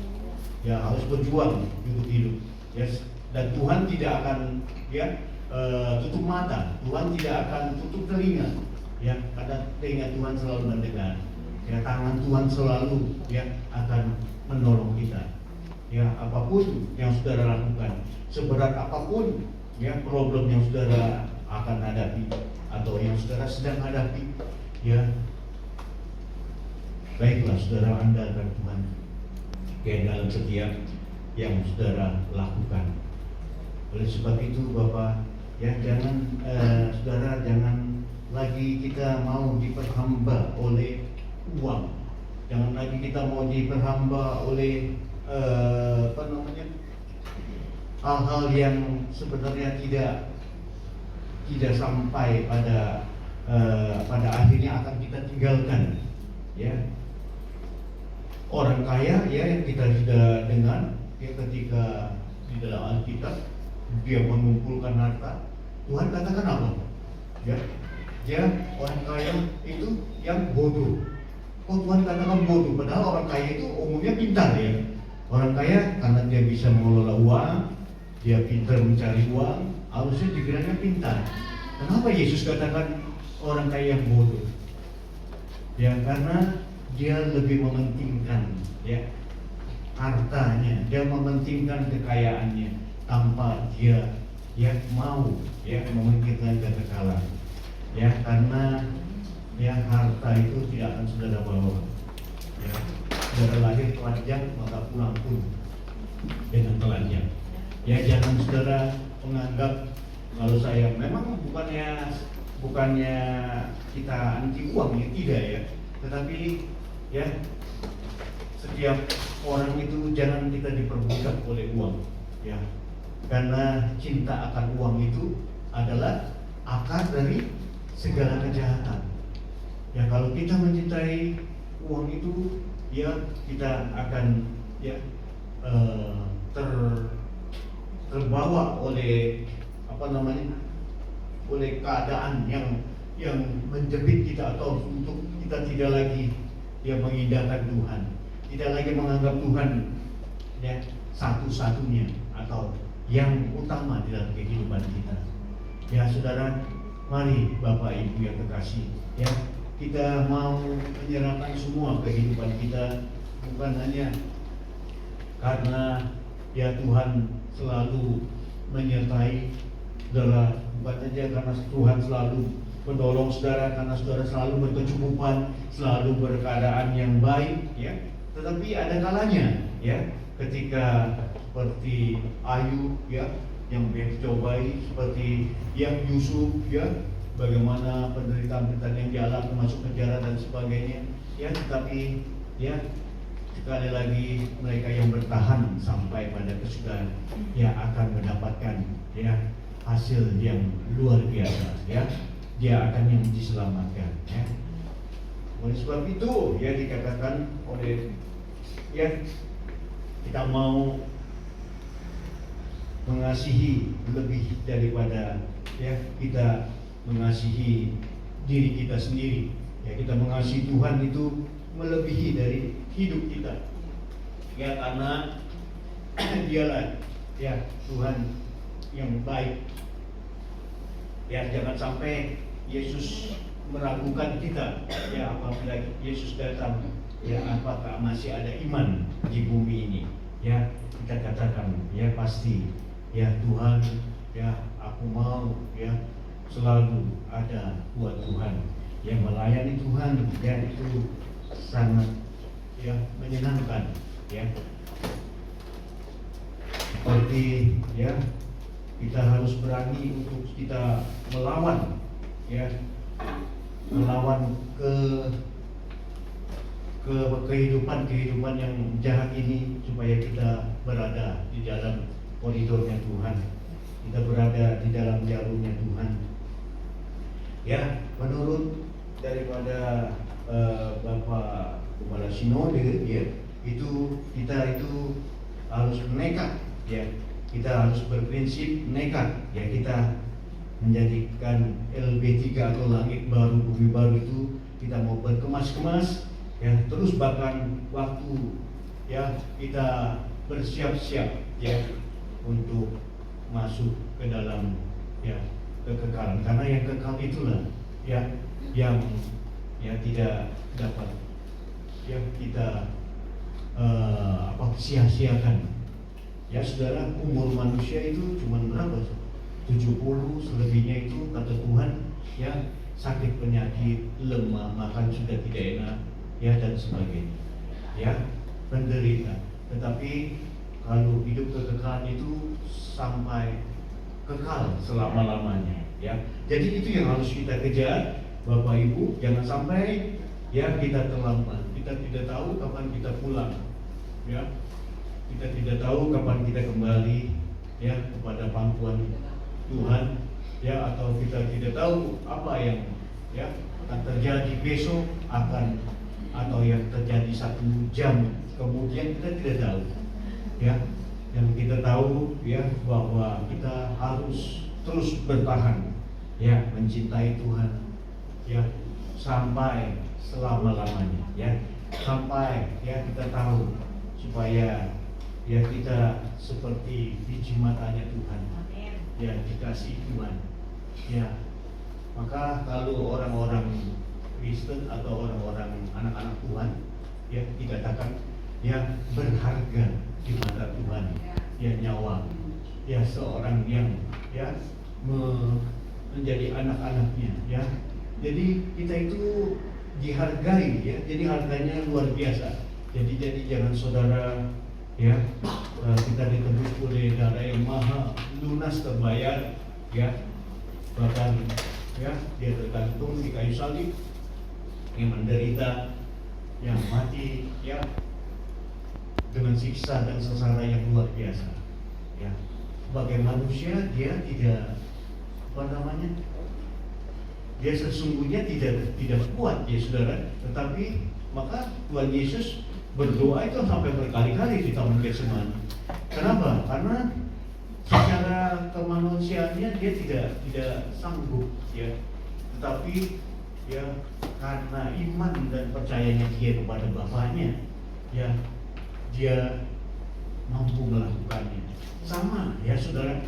Ya harus berjuang untuk hidup. Ya dan Tuhan tidak akan ya tutup mata. Tuhan tidak akan tutup telinga. Ya karena telinga Tuhan selalu mendengar. Ya tangan Tuhan selalu ya akan menolong kita. Ya apapun yang saudara lakukan, seberat apapun ya problem yang saudara akan hadapi atau yang saudara sedang hadapi, ya baiklah saudara andalkan Tuhan ya dalam setiap yang saudara lakukan. Oleh sebab itu Bapak ya jangan saudara jangan lagi kita mau diperhamba oleh uang, jangan lagi kita mau diperhamba oleh hal-hal yang sebenarnya tidak sampai pada akhirnya akan kita tinggalkan ya. Orang kaya ya yang kita sudah dengar ya ketika di dalam Alkitab dia mengumpulkan harta, Tuhan katakan apa? Ya, dia orang kaya itu yang bodoh. Kok Tuhan katakan bodoh? Padahal orang kaya itu umumnya pintar ya. Orang kaya karena dia bisa mengelola uang, dia pintar mencari uang, harusnya dikiranya pintar. Kenapa Yesus katakan orang kaya yang bodoh? Ya karena dia lebih mementingkan ya hartanya, dia mementingkan kekayaannya tanpa dia ya mau ya mementingkan kekekalan. Ya karena ya harta itu tidak akan saudara bawa. Ya, saudara lahir telanjang maka pulang pun dengan telanjang. Ya jangan saudara menganggap kalau saya memang bukannya kita anti uang ya, tidak ya. Tetapi ya setiap orang itu jangan kita diperbudak oleh uang ya. Karena cinta akan uang itu adalah akar dari segala kejahatan. Ya kalau kita mencintai uang itu ya kita akan ya terbawa oleh oleh keadaan yang menjepit kita atau untuk kita tidak lagi ya mengindahkan Tuhan, tidak lagi menganggap Tuhan ya satu-satunya atau yang utama di dalam kehidupan kita. Ya saudara, Mari Bapak Ibu yang terkasih, ya, kita mau menyerahkan semua kehidupan kita, bukan hanya karena ya Tuhan selalu menyertai saudara, bukan saja karena Tuhan selalu menolong saudara, karena saudara selalu berkecukupan, selalu berkeadaan yang baik, ya. Tetapi ada kalanya, ya, ketika seperti Ayub, ya, yang dicobai, seperti yang Yusuf, ya, bagaimana penderitaan-penderitaan yang dialami, termasuk penjara dan sebagainya, ya. Tetapi, ya, sekali lagi mereka yang bertahan sampai pada kesudahan, ya, akan mendapatkan, ya, hasil yang luar biasa, ya. Dia akan yang diselamatkan, ya. Oleh sebab itu, ya, dikatakan oleh, ya, kita mau mengasihi lebih daripada, ya, kita mengasihi diri kita sendiri, ya. Kita mengasihi Tuhan itu melebihi dari hidup kita, ya, karena dialah, ya, Tuhan yang baik, ya. Jangan sampai Yesus meragukan kita, ya, apabila Yesus datang, ya, apakah masih ada iman di bumi ini, ya. Kita katakan, ya, pasti, ya, Tuhan, ya, aku mau, ya, selalu ada buat Tuhan, ya. Melayani Tuhan, ya, itu sangat, ya, menyenangkan, ya. Seperti, ya, kita harus berani untuk kita melawan, ya, melawan kehidupan yang jahat ini, supaya kita berada di dalam koridornya Tuhan, kita berada di dalam jalurnya Tuhan, ya. Menurut daripada Bapak Kepala Sinode, ya, itu kita itu harus nekat, ya. Kita harus berprinsip nekat, ya. Kita menjadikan LB3 atau langit baru bumi baru itu kita mau berkemas-kemas, ya, terus bahkan waktu, ya, kita bersiap-siap, ya, untuk masuk ke dalam, ya, kekekalan, karena yang kekal itulah, ya, yang, ya, tidak dapat, ya, kita sia-siakan, ya. Saudara, umur manusia itu cuma berapa? 70, selebihnya itu kata Tuhan, ya, sakit, penyakit, lemah, makan sudah tidak enak, ya, dan sebagainya, ya, menderita. Tetapi kalau hidup kekekalan itu sampai kekal selama-lamanya, ya. Jadi itu yang harus kita kejar, Bapak Ibu. Jangan sampai, ya, kita terlambat. Kita tidak tahu kapan kita pulang, ya. Kita tidak tahu kapan kita kembali, ya, kepada pangkuan Tuhan, ya, atau kita tidak tahu apa yang, ya, akan terjadi besok, atau yang terjadi 1 jam kemudian, kita tidak tahu, ya. Yang kita tahu, ya, bahwa kita harus terus bertahan, ya, mencintai Tuhan, ya, sampai selama-lamanya, ya. Sampai, ya, kita tahu, supaya, ya, kita seperti biji matanya Tuhan, ya, dikasih Tuhan, ya. Maka kalau orang-orang Kristen atau orang-orang anak-anak Tuhan, ya, dikatakan, ya, berharga di mata Tuhan, ya, nyawa, ya, seorang yang, ya, menjadi anak-anaknya, ya. Jadi kita itu dihargai, ya. Jadi harganya luar biasa. Jadi jangan saudara, ya, kita ditebus oleh darah yang maha lunas terbayar, ya. Bahkan, ya, dia tergantung di kayu salib, yang menderita, yang mati, ya, dengan siksa dan sengsara yang luar biasa, ya. Sebagai manusia dia tidak, dia sesungguhnya tidak kuat, ya, saudara. Tetapi maka Tuhan Yesus berdoa itu sampai berkali-kali di Taman Getsemani. Kenapa? Karena secara kemanusiaannya dia tidak sanggup, ya. Tetapi, ya, karena iman dan percayanya dia kepada Bapaknya, ya, dia mampu melakukannya. Sama, ya, saudara,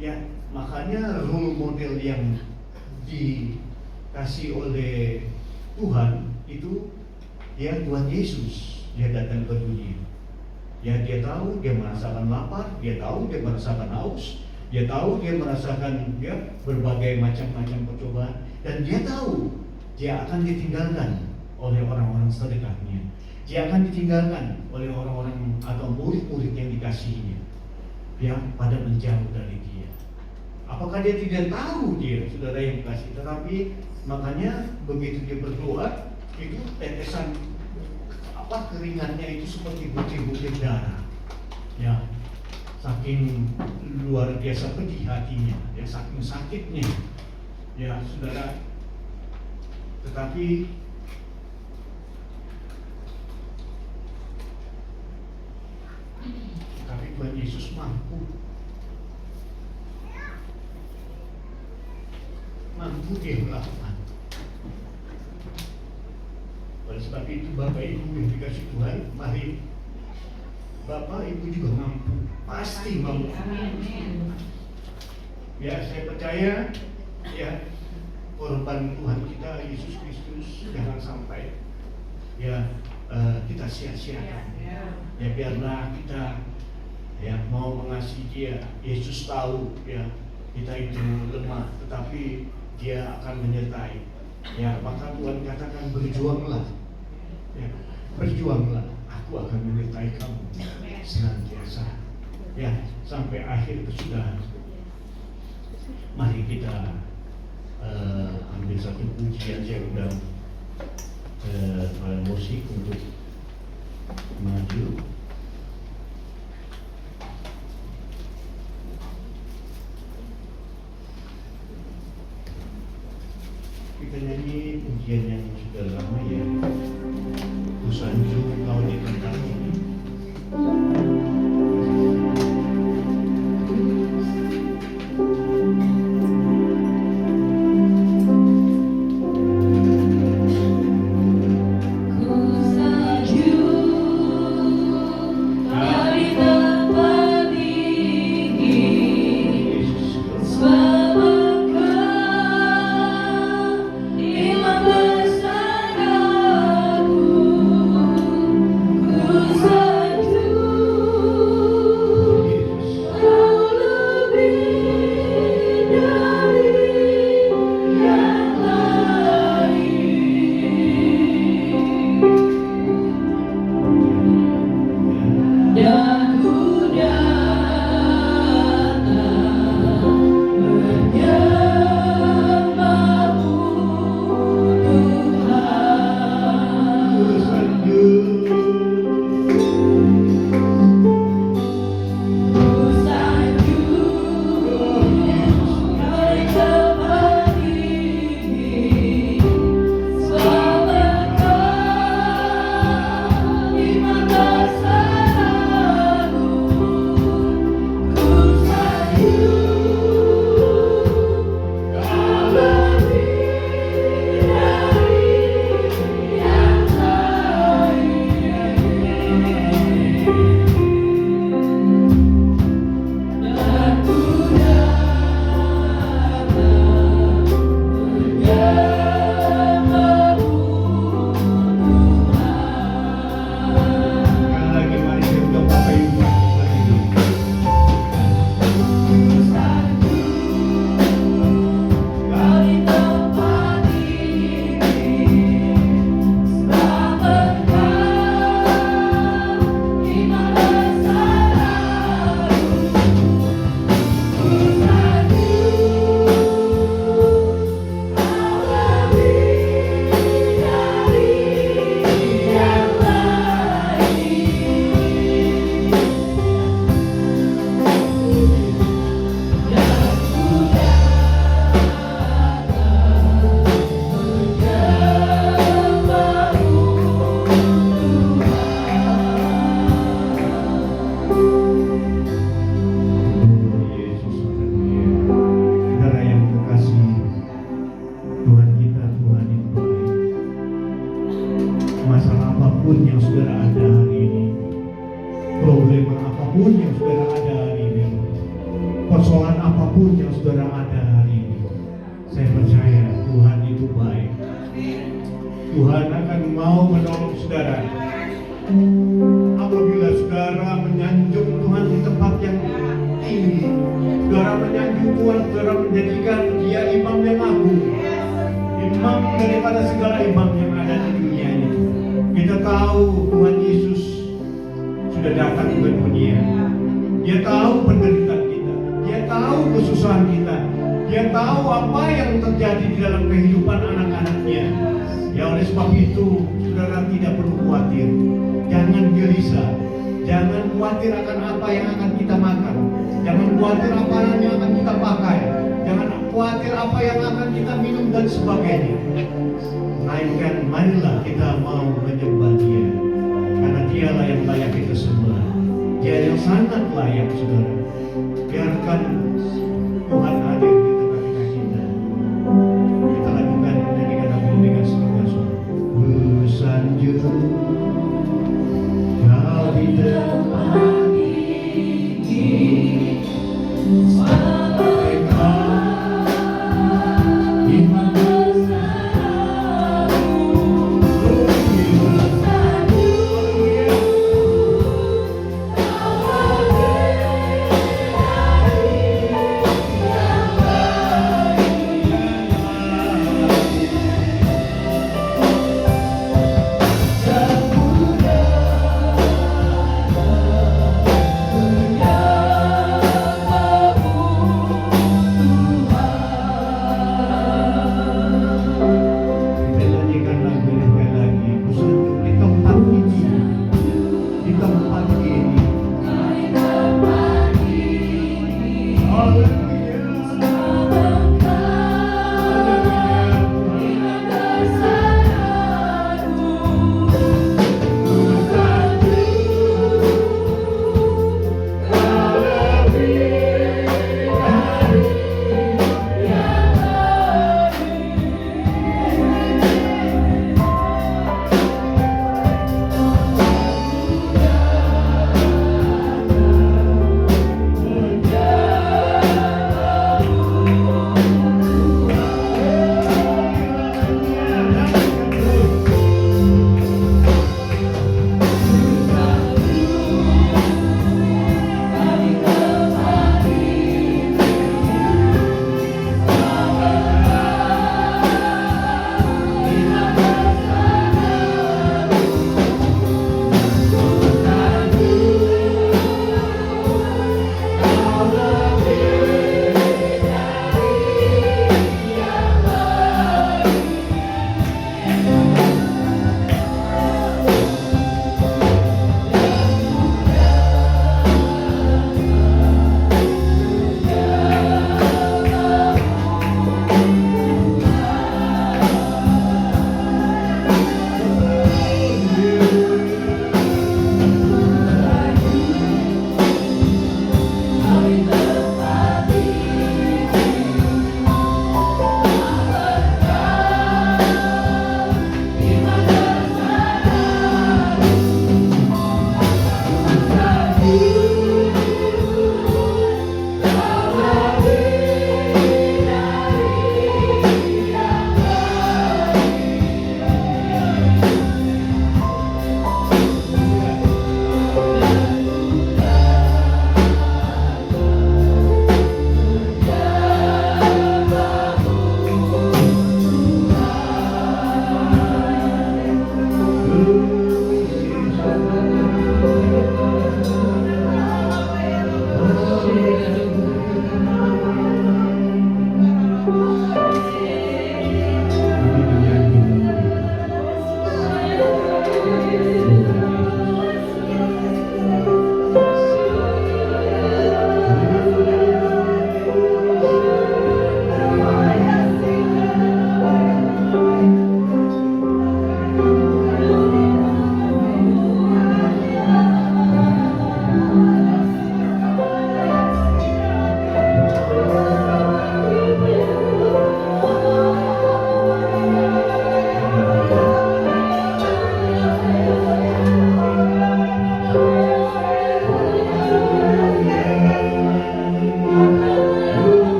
ya. Makanya role model yang dikasih oleh Tuhan itu ya Tuhan Yesus. Dia datang ke dunia. Ya, dia tahu dia merasakan lapar, dia tahu dia merasakan haus, dia tahu dia merasakan ya berbagai macam-macam percobaan, dan dia tahu dia akan ditinggalkan oleh orang-orang terdekatnya. Dia akan ditinggalkan oleh orang-orang atau murid-murid yang dikasihinya, yang pada menjauh dari dia. Apakah dia tidak tahu dia, saudara yang dikasih? Tetapi makanya begitu dia berdoa, itu tetesan keringatnya itu seperti butir-butir darah. Ya, saking luar biasa pedih hatinya, ya saking sakitnya. Ya, saudara. Tetapi Tuhan Yesus mampu dia melakukan. Oleh sebab itu Bapak Ibu yang dikasih Tuhan, mari Bapak Ibu juga mampu, pasti mampu. Ya, saya percaya ya korban Tuhan kita Yesus Kristus jangan sampai ya kita sia-siakan. Ya, biarlah kita ya mau mengasihi dia. Yesus tahu ya kita itu lemah, tetapi dia akan menyertai. Ya, maka Tuhan katakan berjuanglah. Ya, berjuanglah. Aku akan menyertai kamu senantiasa. Ya, sampai akhir kesudahan. Mari kita ambil satu pujian. Saya undang musik untuk maju. Kita nyanyi pujian yang sudah lama ya, Ku sanjung kau di tempat ini. apapun yang saudara ada hari ini, problema apapun yang saudara ada hari ini, persoalan apapun yang saudara ada hari ini, saya percaya Tuhan akan mau menolong saudara. Apabila saudara menyanjung Tuhan di tempat yang tinggi, saudara menyanjung Tuhan, saudara menjadikan Dia imam yang agung, imam daripada segala imam yang ada di dunia ini. Kita tahu Tuhan Yesus sudah datang ke dunia. Dia tahu penderitaan kita, Dia tahu kesusahan kita, Dia tahu apa yang terjadi di dalam kehidupan anak-anaknya. Ya, oleh sebab itu saudara tidak perlu khawatir. Jangan gelisah, jangan khawatir akan apa yang akan kita makan, jangan khawatir apa yang akan kita pakai, jangan khawatir apa yang akan kita minum dan sebagainya. Melainkan marilah kita mau menyembah Dia, karena Dialah yang layak kita semua. Dia yang sangat layak, saudara. Biarkan Tuhan hadir di tengah-tengah kita. Kita lakukan menyanyikan lagu dengan setengah suara. Bersanjung Kau di tempat tinggi, bagaikan imam besar. Bersanjung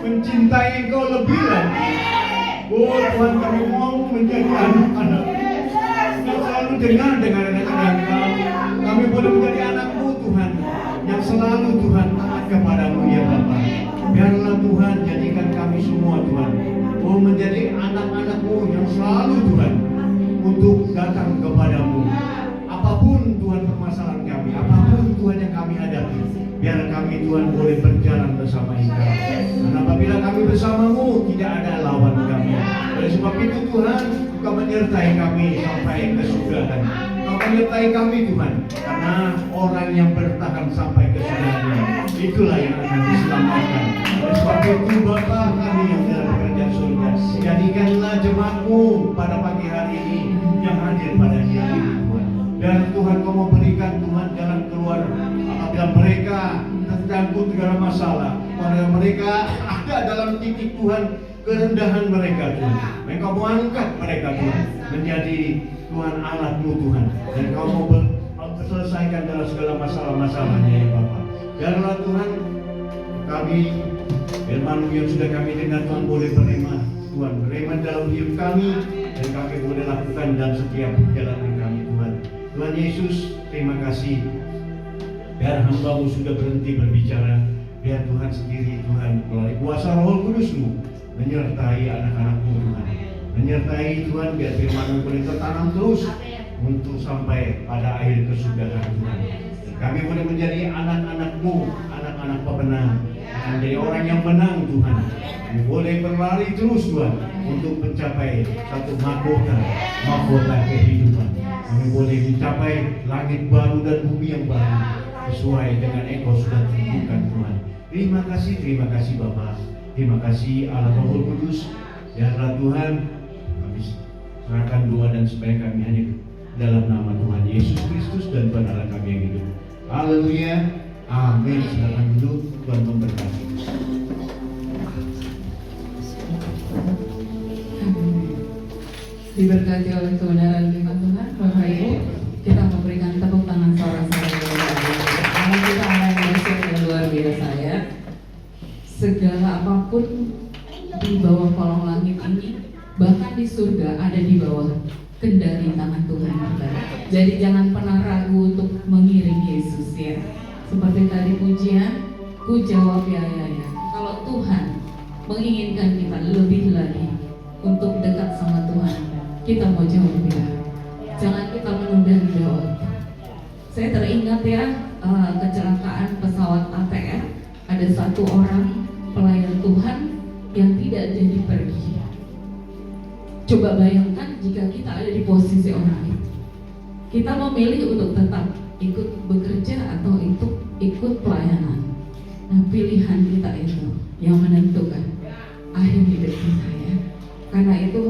mencintai Engkau lebih lagi. Oh Tuhan, kami mau menjadi anak-anak yang selalu dengar anak-anak Engkau. Kami boleh menjadi anak-Mu Tuhan, yang selalu Tuhan taat kepadamu ya Bapa. Biarlah Tuhan jadikan kami semua Tuhan, mau menjadi anak-anak-Mu yang selalu Tuhan untuk datang kepadamu. Apapun Tuhan permasalahan kami, apapun Tuhan yang kami hadapi, biar kami Tuhan boleh berjalan bersama Engkau. Dan apabila kami bersamamu, tidak ada lawan kami. Oleh sebab itu Tuhan, Engkau menyertai kami sampai ke surga. Engkau menyertai kami Tuhan, karena orang yang bertahan sampai ke surga, itulah yang akan diselamatkan. Oleh sebab itu Bapa kami yang dalam kerajaan surga, jadikanlah jemaat-Mu pada pagi hari ini yang hadir pada hari ini Tuhan. Dan Tuhan Kau memberikan Tuhan jalan keluar apabila mereka terjangkut segala masalah, apabila mereka ada dalam titik Tuhan kerendahan mereka Tuhan. Engkau mau angkat mereka Tuhan menjadi Tuhan alat-Mu Tuhan, dan Kau mau selesaikan dalam segala masalah-masalahnya ya Bapa. Biarlah Tuhan kami firman-Mu yang sudah kami dengar Tuhan boleh menerima Tuhan, menerima dalam hidup kami, dan kami boleh lakukan dalam setiap perjalanan kami Tuhan. Tuhan Yesus, terima kasih. Biar hamba-Mu sudah berhenti berbicara, biar Tuhan sendiri Tuhan melalui kuasa Roh Kudus-Mu menyertai anak-anak-Mu Tuhan, menyertai Tuhan, biar firman-Mu boleh tertanam terus untuk sampai pada akhir kesudahan Tuhan. Kami boleh menjadi anak-anak-Mu, anak-anak pemenang, menjadi orang yang menang Tuhan. Kami boleh berlari terus Tuhan untuk mencapai satu mahkota kehidupan. Kami boleh mencapai langit baru dan bumi yang baru sesuai dengan Engkau sudah tentukan Tuhan. Terima kasih Bapa. Terima kasih Allah Roh Kudus. Biarlah Tuhan kami serahkan doa dan supaya kami hanya dalam nama Tuhan Yesus Kristus dan Tuhan Allah kami yang hidup. Haleluya. Amin. Silakan duduk. Tuhan memberkati. Diberkati oleh kebenaran firman Tuhan, Bapak Ibu, kita memberikan tepuk tangan sorak-sorai karena kita akan belajar yang luar biasa ya. Segala apapun di bawah kolong langit ini, bahkan di surga ada di bawah kendali tangan Tuhan kita. Jadi jangan pernah ragu untuk mengiring Yesus ya. Seperti tadi pujian, ku jawab ya. Kalau Tuhan menginginkan kita lebih lagi untuk dekat sama Tuhan, kita mau jawab ya. Jangan kita menunda jawab. Saya teringat ya kecelakaan pesawat ATR. Ada satu orang pelayan Tuhan yang tidak jadi pergi. Coba bayangkan jika kita ada di posisi orang itu. Kita memilih untuk tetap ikut bekerja atau ikut pelayanan. Nah, pilihan kita itu yang menentukan akhir hidup kita ya. Karena itu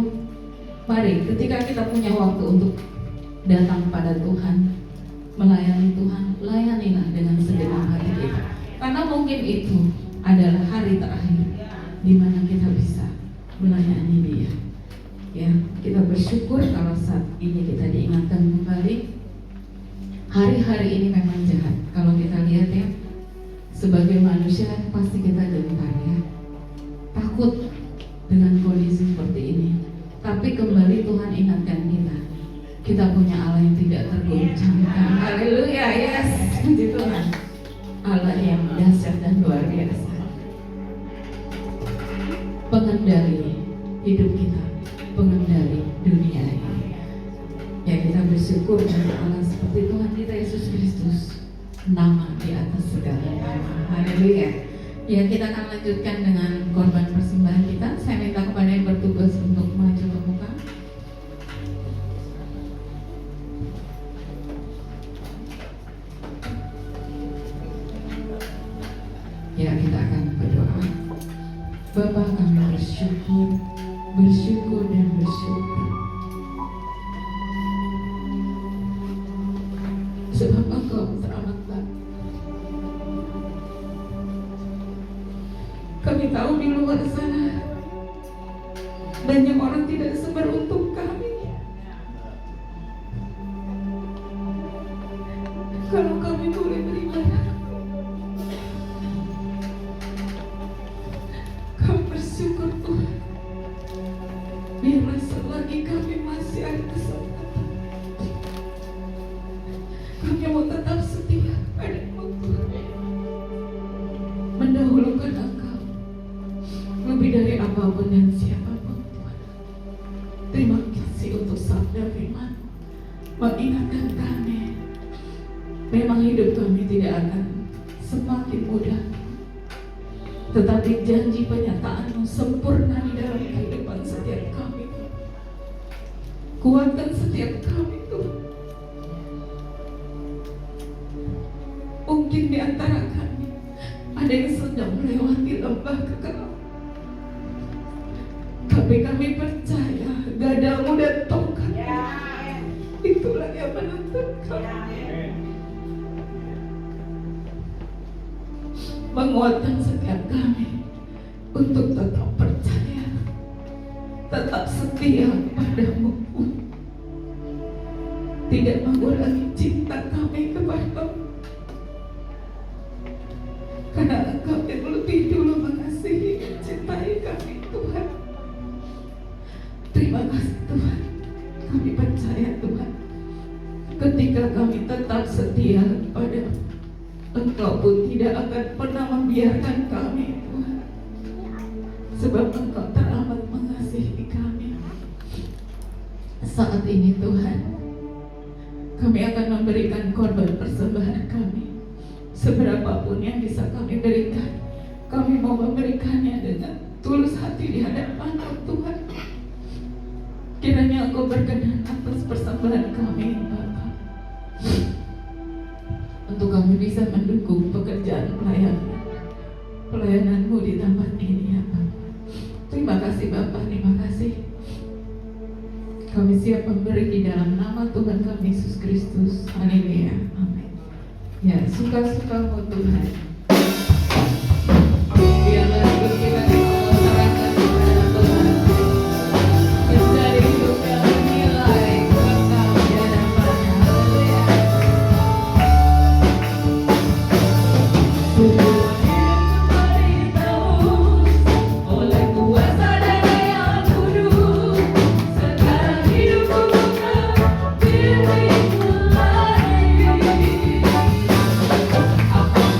mari ketika kita punya waktu untuk datang pada Tuhan, melayani Tuhan, layanilah dengan segenap hati kita. Karena mungkin itu adalah hari terakhir di mana kita bisa melayani Dia. Ya, kita bersyukur kalau saat ini kita diingatkan kembali. Hari-hari ini memang jahat. Kalau kita lihat ya, sebagai manusia pasti kita gentar ya, takut dengan kondisi seperti ini. Tapi kembali Tuhan ingatkan kita punya Allah yang tidak tergoncangkan. Haleluya, yes, puji Tuhan. Allah yang dahsyat dan luar biasa, pengendali hidup kita, pengendali dunia ini. Ya, kita bersyukur karena Allah seperti Tuhan kita Yesus Kristus, nama di atas segala nama. Haleluya. Ya, kita akan lanjutkan dengan korban persembahan kita. Saya minta kepada yang bertugas untuk maju ke muka. Ya, kita akan berdoa. Bapa, kami bersyukur dan bersyukur. Sebab Engkau teramat baik. Kami tahu di luar sana banyak orang tidak seberuntung kami. Kalau kami boleh beribadah, kami bersyukur Tuhan. Biarlah selagi kami masih ada kesempatan, kami mau tetap setia pada-Mu Tuhan, mendahulukan Engkau lebih dari apapun dan siapapun Tuhan. Terima kasih untuk sabda firman mengingatkan kami, memang hidup kami tidak akan semakin mudah, tetapi janji penyertaan-Mu sempurna di dalam kehidupan setiap kami. Kuatkan setiap kami Tuhan. Mungkin di antara kami ada yang sedang melewati lembah kekelaman, tapi kami percaya gadamu dan tongkat itulah yang menuntun kami. Menguatkan setiap kami untuk tetap percaya, tetap setia padamu, tidak mengurangi cinta kami kepadamu, karena Engkau yang lebih dulu mengasihi dan cintai kami Tuhan. Terima kasih Tuhan. Kami percaya Tuhan, ketika kami tetap setia padamu, Engkau pun tidak akan pernah membiarkan kami Tuhan, sebab Engkau teramat mengasihi kami. Saat ini Tuhan, kami akan memberikan korban persembahan kami. Seberapapun yang bisa kami berikan, kami mau memberikannya dengan tulus hati di hadapan Tuhan. Kiranya Engkau berkenan atas persembahan kami Bapa, untuk kami bisa mendukung pekerjaan pelayanan-Mu di tempat ini ya Bapa. Terima kasih Bapa, terima kasih. Kami siap memberi di dalam nama Tuhan kami Yesus Kristus. Haleluya, amin. Ya, suka-suka-Mu Tuhan. Biarlah hidup kita serahkan kepada Tuhan. Menjadi hidup yang bernilai kekal di hadapan-Nya. Haleluya. Oleh kuasa dan yang kudus, sekarang hidupku bukan diriku lagi. Apapun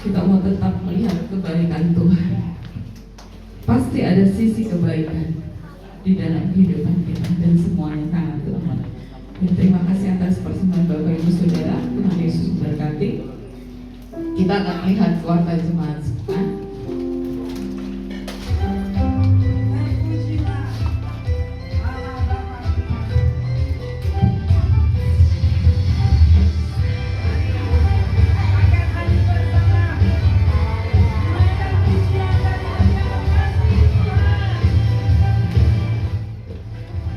kita mau tetap melihat kebaikan Tuhan. Pasti ada sisi kebaikan di dalam kehidupan kita dan semuanya sangat Tuhan. Dan terima kasih atas persembahan Bapak Ibu Saudara. Tuhan Yesus memberkati. Kita akan melihat keluarga jemaat semua.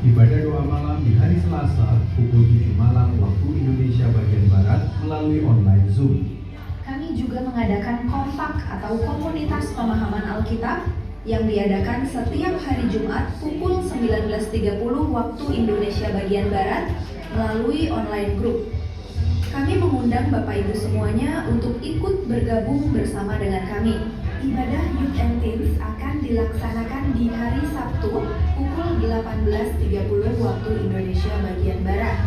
Ibadah doa malam di hari Selasa pukul 7 malam waktu Indonesia bagian Barat melalui online Zoom. Kami juga mengadakan kompak atau komunitas pemahaman Alkitab yang diadakan setiap hari Jumat pukul 19.30 waktu Indonesia bagian Barat melalui online group. Kami mengundang Bapak Ibu semuanya untuk ikut bergabung bersama dengan kami. Ibadah Youth and Teens akan dilaksanakan di hari Sabtu pukul 18.30 waktu Indonesia bagian Barat.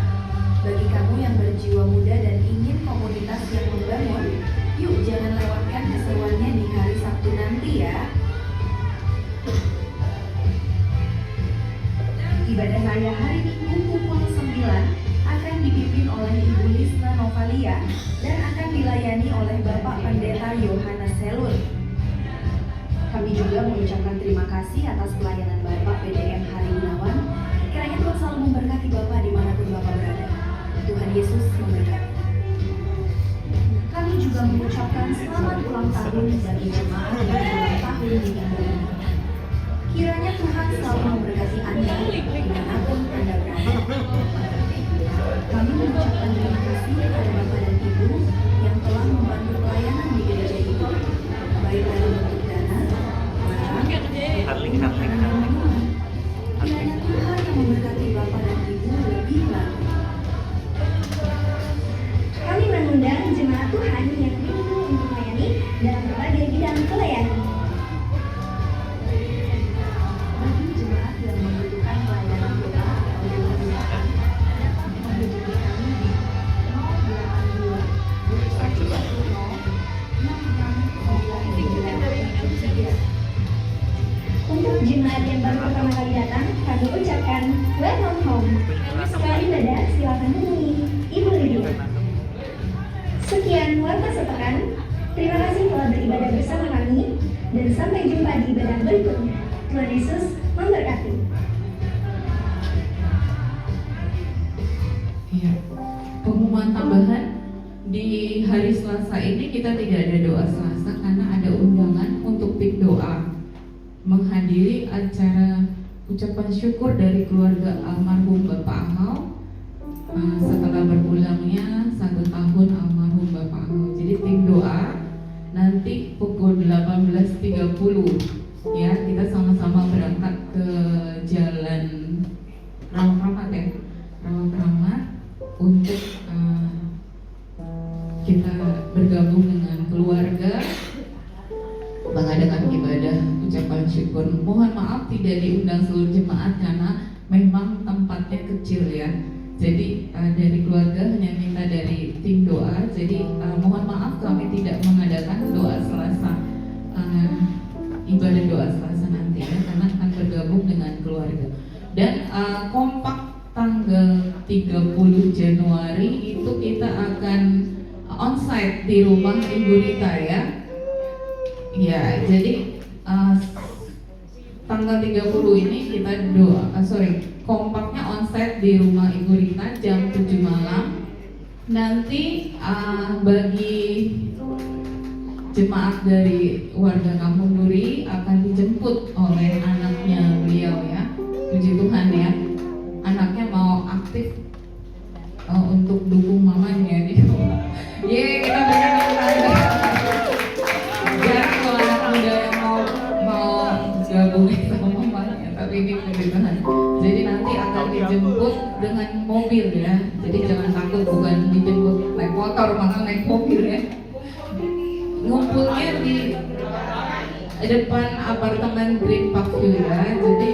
Bagi kamu yang berjiwa muda dan ingin komunitas yang membangun, yuk jangan lewatkan keseruannya di hari Sabtu nanti ya. Ibadah raya hari Minggu pukul 9 akan dipimpin oleh Ibu Lisna Novalia dan akan dilayani oleh Bapak Pendeta Yohanes Selun. Kami juga mengucapkan terima kasih atas pelayanan Bapak PDM Hari Gunawan. Kiranya Tuhan selalu memberkati Bapak dimanapun Bapak berada. Tuhan Yesus memberkati. Kami juga mengucapkan selamat ulang tahun bagi jemaat yang ulang tahun di minggu ini. Kiranya Tuhan selalu memberkati Anda dimanapun Anda berada. Kami mengucapkan terima kasih kepada Bapak dan Ibu yang telah membantu pelayanan di gereja ini, baik dalam bentuk dana, barang, dan minuman. Kiranya Tuhan yang memberkati Bapak dan Ibu lebih lagi. Kami mengundang jemaat Tuhan yang rindu untuk melayani dalam berbagai bidang pelayanan. Bagi jemaat yang membutuhkan pelayanan doa atau doa-doaan, menghubungi kami di 082 Untuk jemaat yang baru pertama kali datang, kami ucapkan welcome home. Setelah ibadah, silakan hubungi Ibu Lydia. Sekian warta sepekan. Terima kasih telah beribadah bersama kami dan sampai jumpa di ibadah berikutnya. Tuhan Yesus memberkati. Ya, pengumuman tambahan di hari Selasa ini kita tidak ada doa Selasa karena ada undangan untuk tim doa menghadiri acara ucapan syukur dari keluarga almarhum Bapak Ahau setelah berpulangnya 1 tahun almarhum Bapak Ahau. Jadi tim doa nanti pukul 18.30 ya, kita sama-sama berangkat ke Jalan Rawat ya, Rawat untuk kita bergabung dengan keluarga mengadakan ibadah ucapan syukur. Mohon maaf tidak diundang seluruh jemaat karena memang tempatnya kecil ya. Jadi dari keluarga hanya minta dari tim doa. Jadi mohon maaf kami tidak mengadakan doa Selasa, ibadah doa Selasa nanti ya, karena akan bergabung dengan keluarga. Dan kompak tanggal 30 Januari itu kita akan onsite di rumah Ibu Rita ya. Ya, jadi tanggal 30 ini kita kompaknya onsite di rumah Ibu Rita jam 7 malam. Nanti bagi jemaat dari warga Kampung Duri akan dijemput oleh anaknya beliau ya. Puji Tuhan ya, anaknya mau aktif untuk dukung mamanya di rumah. Yeay, kita berikan tepuk tangan. Jarang kalau anak muda yang mau gabung sama mamanya, tapi ini puji Tuhan. Jadi nanti akan dijemput dengan mobil ya. Jadi jangan takut, bukan dijemput naik motor, malah naik mobil ya. Ngumpulnya di depan apartemen Green Park View ya. Jadi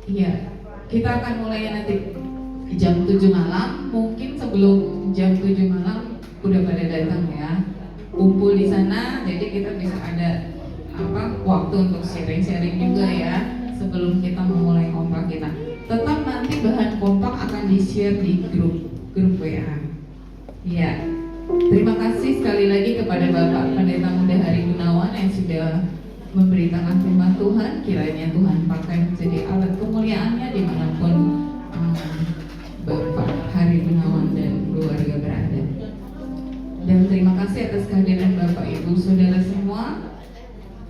ya, kita akan mulai nanti jam 7 malam. Mungkin sebelum jam 7 malam udah pada datang ya. kumpul di sana, jadi kita bisa ada waktu untuk sharing-sharing juga ya sebelum kita memulai kompak kita. Tetap nanti bahan kompak akan di-share di grup WA. Ya, terima kasih sekali lagi kepada Bapak Pendeta Muda Hari Gunawan yang sudah memberitakan firman Tuhan. Kiranya Tuhan pakai menjadi alat kemuliaannya dimanapun Bapak Hari Gunawan dan keluarga berada. Dan terima kasih atas kehadiran Bapak Ibu Saudara semua.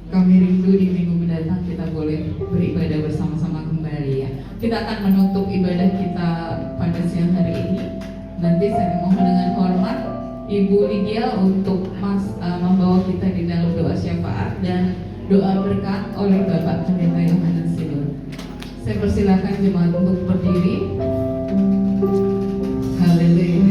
Kami rindu di minggu mendatang kita boleh beribadah bersama-sama kembali ya. Kita akan menutup ibadah kita pada siang hari ini. Nanti saya mohon dengan hormat Ibu Lydia untuk membawa kita di dalam doa syafaat dan doa berkat oleh Bapak Pendeta Yohanes Sidor. Saya persilakan jemaat untuk berdiri. Haleluya.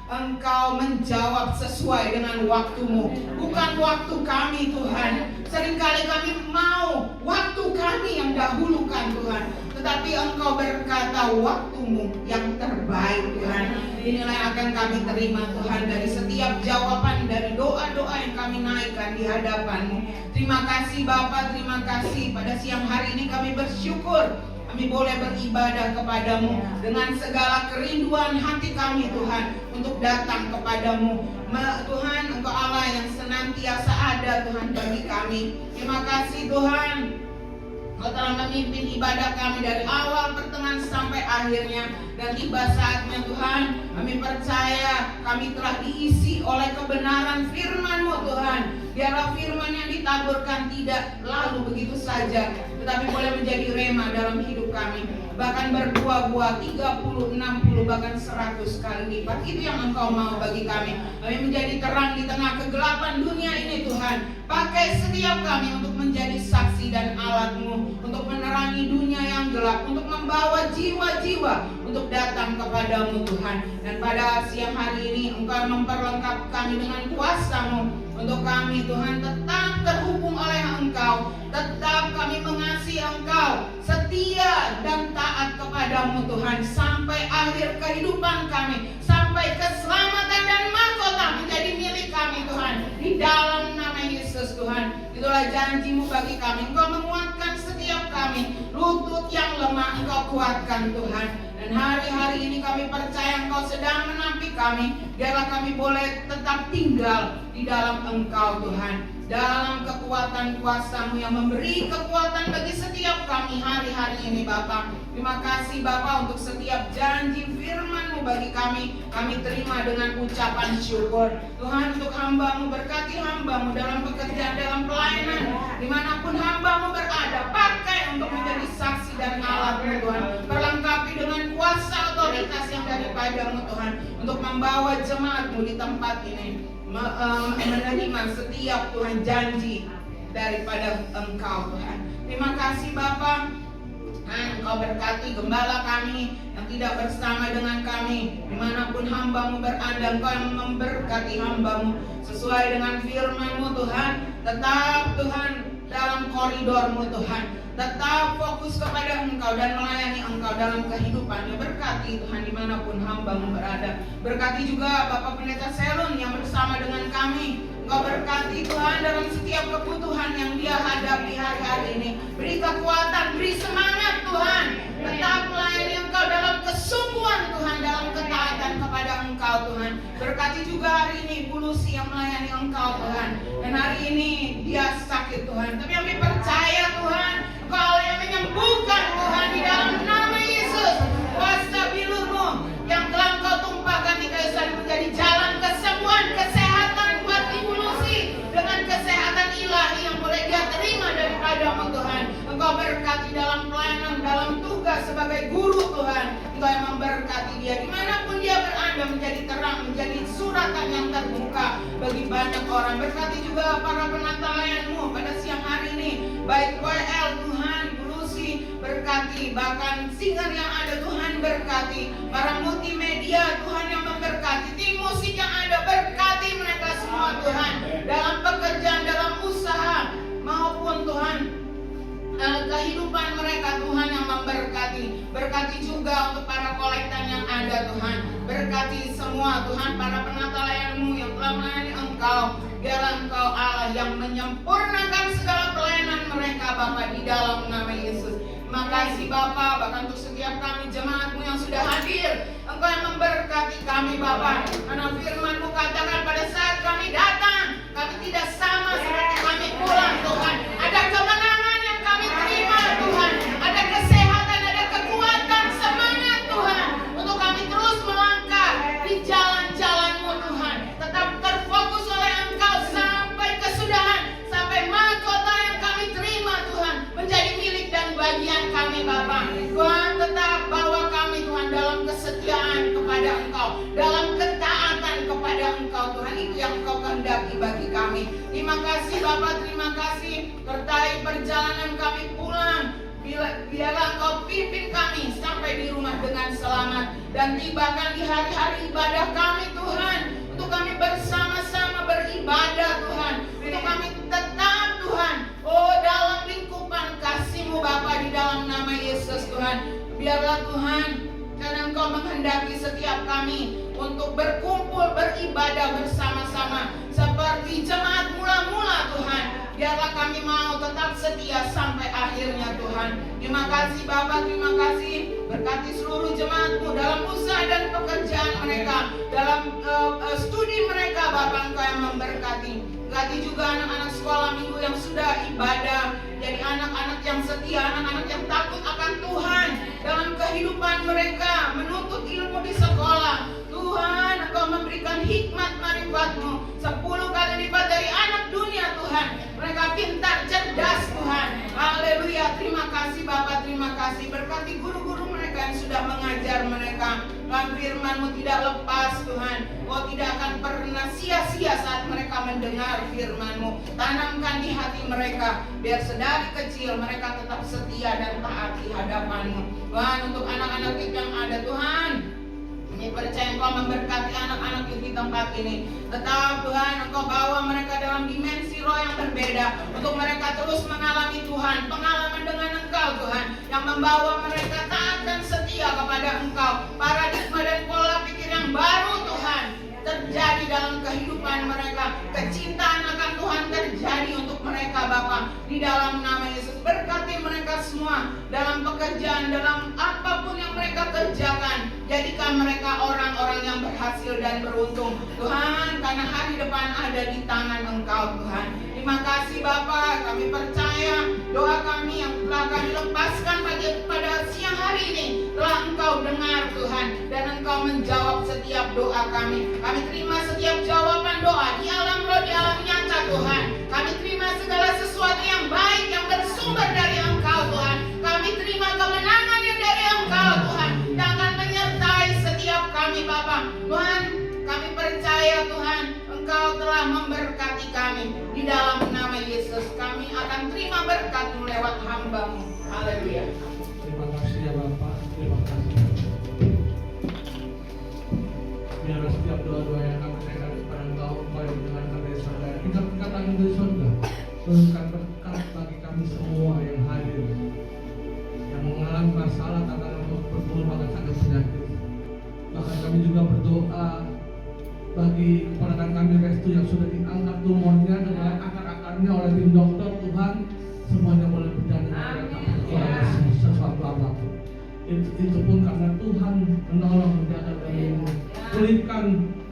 Engkau menjawab sesuai dengan waktu-Mu, bukan waktu kami Tuhan. Seringkali kami mau waktu kami yang dahulukan Tuhan, tetapi Engkau berkata waktu-Mu yang terbaik Tuhan. Inilah yang akan kami terima Tuhan dari setiap jawaban dari doa-doa yang kami naikkan di hadapan-Mu. Terima kasih Bapa, terima kasih pada siang hari ini kami bersyukur kami boleh beribadah kepadamu dengan segala kerinduan hati kami Tuhan untuk datang kepadamu. Tuhan, Engkau Allah yang senantiasa ada Tuhan bagi kami. Terima kasih Tuhan, Engkau telah memimpin ibadah kami dari awal, pertengahan sampai akhirnya. Dan tiba saatnya Tuhan, kami percaya kami telah diisi oleh kebenaran firman-Mu Tuhan. Biarlah firman yang ditaburkan tidak lalu begitu saja, tetapi boleh menjadi rema dalam hidup kami. Bahkan berbuah-buah 30, 60, bahkan 100 kali lipat. Itu yang Engkau mau bagi kami. Kami menjadi terang di tengah kegelapan dunia ini Tuhan. Pakai setiap kami untuk menjadi saksi dan alat-Mu, untuk menerangi dunia yang gelap, untuk membawa jiwa-jiwa untuk datang kepadamu Tuhan. Dan pada siang hari ini Engkau memperlengkapi kami dengan kuasa-Mu, untuk kami Tuhan tetap terhubung oleh Engkau, tetap kami mengasihi Engkau daripadamu Tuhan, sampai akhir kehidupan kami, sampai keselamatan dan mahkota menjadi milik kami Tuhan, di dalam nama Yesus Tuhan. Itulah janji-Mu bagi kami. Engkau menguatkan setiap kami, lutut yang lemah Engkau kuatkan Tuhan. Dan hari-hari ini kami percaya Engkau sedang menampik kami. Biarlah kami boleh tetap tinggal di dalam Engkau Tuhan, dalam kekuatan kuasa-Mu yang memberi kekuatan bagi setiap kami hari-hari ini Bapa. Terima kasih Bapa untuk setiap janji firman-Mu bagi kami. Kami terima dengan ucapan syukur. Tuhan, untuk hamba-Mu, berkati hamba-Mu dalam pekerjaan, dalam pelayanan, dimanapun hamba-Mu berada. Pakai untuk menjadi saksi dan alat-Mu Tuhan. Perlengkapi dengan kuasa otoritas yang daripada-Mu Tuhan, untuk membawa jemaat-Mu di tempat ini, menerima setiap Tuhan janji daripada Engkau Tuhan. Terima kasih Bapa. Engkau berkati gembala kami yang tidak bersama dengan kami, dimanapun hamba-Mu berada. Engkau yang memberkati hamba-Mu sesuai dengan firman-Mu Tuhan. Tetap Tuhan dalam koridor-Mu Tuhan, tetap fokus kepada Engkau dan melayani Engkau dalam kehidupannya. Berkati Tuhan dimanapun hamba-Mu berada. Berkati juga Bapak Pendeta Selun yang bersama dengan kami. Engkau berkati Tuhan dalam setiap kebutuhan yang dia hadapi hari-hari ini. Beri kekuatan, beri semangat Tuhan. Tetap melayani Engkau dalam kesungguhan Tuhan, dalam ketaatan kepada Engkau Tuhan. Berkati juga hari ini Bu Lucy yang melayani Engkau Tuhan. Dan hari ini dia sakit Tuhan, tapi kami percaya Tuhan, Engkau yang menyembuhkan Tuhan, di dalam nama Yesus. Kuasa bilur-Mu yang telah Engkau tumpahkan di kayu salib menjadi jalan kesembuhan, kesehatan buat Ibu Lucy, dengan kesehatan ilahi yang boleh dia terima daripada-Mu Tuhan. Engkau berkati dalam pelayanan, dalam tugas sebagai guru Tuhan. Engkau yang memberkati dia dimanapun dia berada, menjadi terang, menjadi suratan yang terbuka bagi banyak orang. Berkati juga para penata layan-Mu pada siang hari ini, baik WL Tuhan, Ibu Lucy berkati, bahkan singer yang ada Tuhan berkati, para multimedia Tuhan yang memberkati, tim musik yang ada berkati mereka semua Tuhan, dalam pekerjaan, dalam usaha maupun Tuhan kehidupan mereka Tuhan yang memberkati. Berkati juga untuk para kolektan yang ada Tuhan. Berkati semua Tuhan para penata layan-Mu yang telah melayani Engkau. Biarlah Engkau Allah yang menyempurnakan segala pelayanan mereka Bapa, di dalam nama Yesus. Terima kasih Bapa, bahkan untuk setiap kami jemaat-Mu yang sudah hadir. Engkau yang memberkati kami Bapa. Karena firman-Mu katakan pada saat kami datang, kami tidak sama seperti kami pulang Tuhan. Ada kemenangan yang kami terima Tuhan. Ada kesehatan, ada kekuatan, semangat Tuhan, untuk kami terus melangkah di jalan-jalan-Mu Tuhan. Tetap terfokus oleh Engkau sampai kesudahan, sampai mahkota yang kami terima Tuhan menjadi milik dan bagian kami Bapa. Tuhan, tetap bawa kami Tuhan dalam kesetiaan kepada Engkau, dalam ketaatan kepada Engkau Tuhan. Itu yang Engkau kehendaki bagi kami. Terima kasih Bapa, terima kasih. Sertai perjalanan kami pulang. Biarlah Engkau pimpin kami sampai di rumah dengan selamat, dan tibakan di hari-hari ibadah kami Tuhan, untuk kami bersama-sama beribadah Tuhan, untuk kami tetap Tuhan, dalam lingkupan kasih-Mu Bapa, di dalam nama Yesus Tuhan. Biarlah Tuhan, karena Engkau menghendaki setiap kami untuk berkumpul beribadah bersama-sama seperti jemaat mula-mula Tuhan. Biarlah kami mau tetap setia sampai akhirnya Tuhan. Terima kasih Bapa, terima kasih. Berkati seluruh jemaat-Mu dalam usaha dan pekerjaan mereka, dalam studi mereka Bapa, Engkau yang memberkati. Berkati juga anak-anak sekolah minggu yang sudah ibadah, jadi anak-anak yang setia, anak-anak yang takut akan Tuhan dalam kehidupan mereka, menuntut ilmu di sekolah. Tuhan, Engkau memberikan hikmat marifat-Mu 10 kali lipat dari anak dunia Tuhan. Mereka pintar, cerdas Tuhan. Haleluya. Terima kasih Bapa, terima kasih. Berkati guru-guru mereka yang sudah mengajar mereka. Firman-Mu tidak lepas Tuhan. Tidak akan pernah sia-sia saat mereka mendengar firman-Mu. Tanamkan di hati mereka, biar sedari kecil mereka tetap setia dan taat di hadapan-Mu. Tuhan, untuk anak-anak yang ada Tuhan, ini percaya Engkau memberkati anak-anak di tempat ini. Tetap Tuhan, Engkau bawa mereka dalam dimensi roh yang berbeda, untuk mereka terus mengalami Tuhan, pengalaman dengan Engkau Tuhan, yang membawa mereka taat dan setia kepada Engkau. Paradigma dan pola pikir yang baru Tuhan terjadi dalam kehidupan mereka. Kecintaan akan Tuhan terjadi untuk mereka Bapa. Di dalam nama Yesus, berkati mereka semua dalam pekerjaan, dalam apapun yang mereka kerjakan. Jadikan mereka orang-orang yang berhasil dan beruntung Tuhan, karena hari depan ada di tangan Engkau Tuhan. Terima kasih Bapa, kami percaya doa kami yang telah kami lepaskan pada siang hari ini telah Engkau dengar Tuhan, dan Engkau menjawab setiap doa kami. Kami terima setiap jawaban doa di alam roh, di alam nyata Tuhan. Kami terima segala sesuatu yang baik yang bersumber dari Engkau Tuhan. Kami terima kemenangan yang dari Engkau Tuhan, yang akan menyertai setiap kami Bapa. Tuhan, kami percaya Tuhan, Engkau telah memberkati kami. Di dalam nama Yesus kami akan terima berkat-Mu lewat hamba-Mu. Haleluya. Terima kasih ya Bapak, terima kasih. Biar setiap doa-doa yang kami naikkan kepada Engkau, Engkau yang mendengarkan dari surga. Kita tangan dari surga, berikan berkat bagi kami semua yang hadir, yang mengalami masalah karena pergumulan sakit penyakit. Bahkan kami juga berdoa bagi keponakan kami Restu yang sudah diangkat tumornya dengan akar-akarnya oleh tim dokter. Tuhan, semuanya boleh berjalan dengan sesuatu apapun. Itu pun karena Tuhan menolong, menjaga dan memulihkan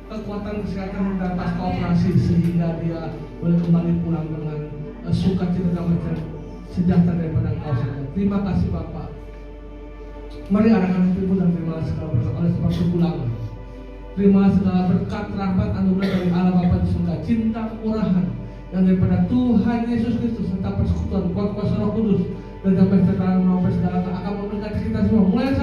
kekuatan kesehatan dan pasca operasi, sehingga dia boleh kembali pulang dengan sukacita dan sejahtera daripada Engkau saja. Terima kasih Bapak. Mari anak-anak ibu dan terima segala berkat oleh sebab kepulangan. Terima segala berkat, rahmat, anugerah dari Allah Bapa di surga, cinta, kemurahan yang daripada Tuhan Yesus Kristus serta persekutuan kuat kuasa Roh Kudus dan sampai sekarang sampai segala akan memberkati kita semua mulai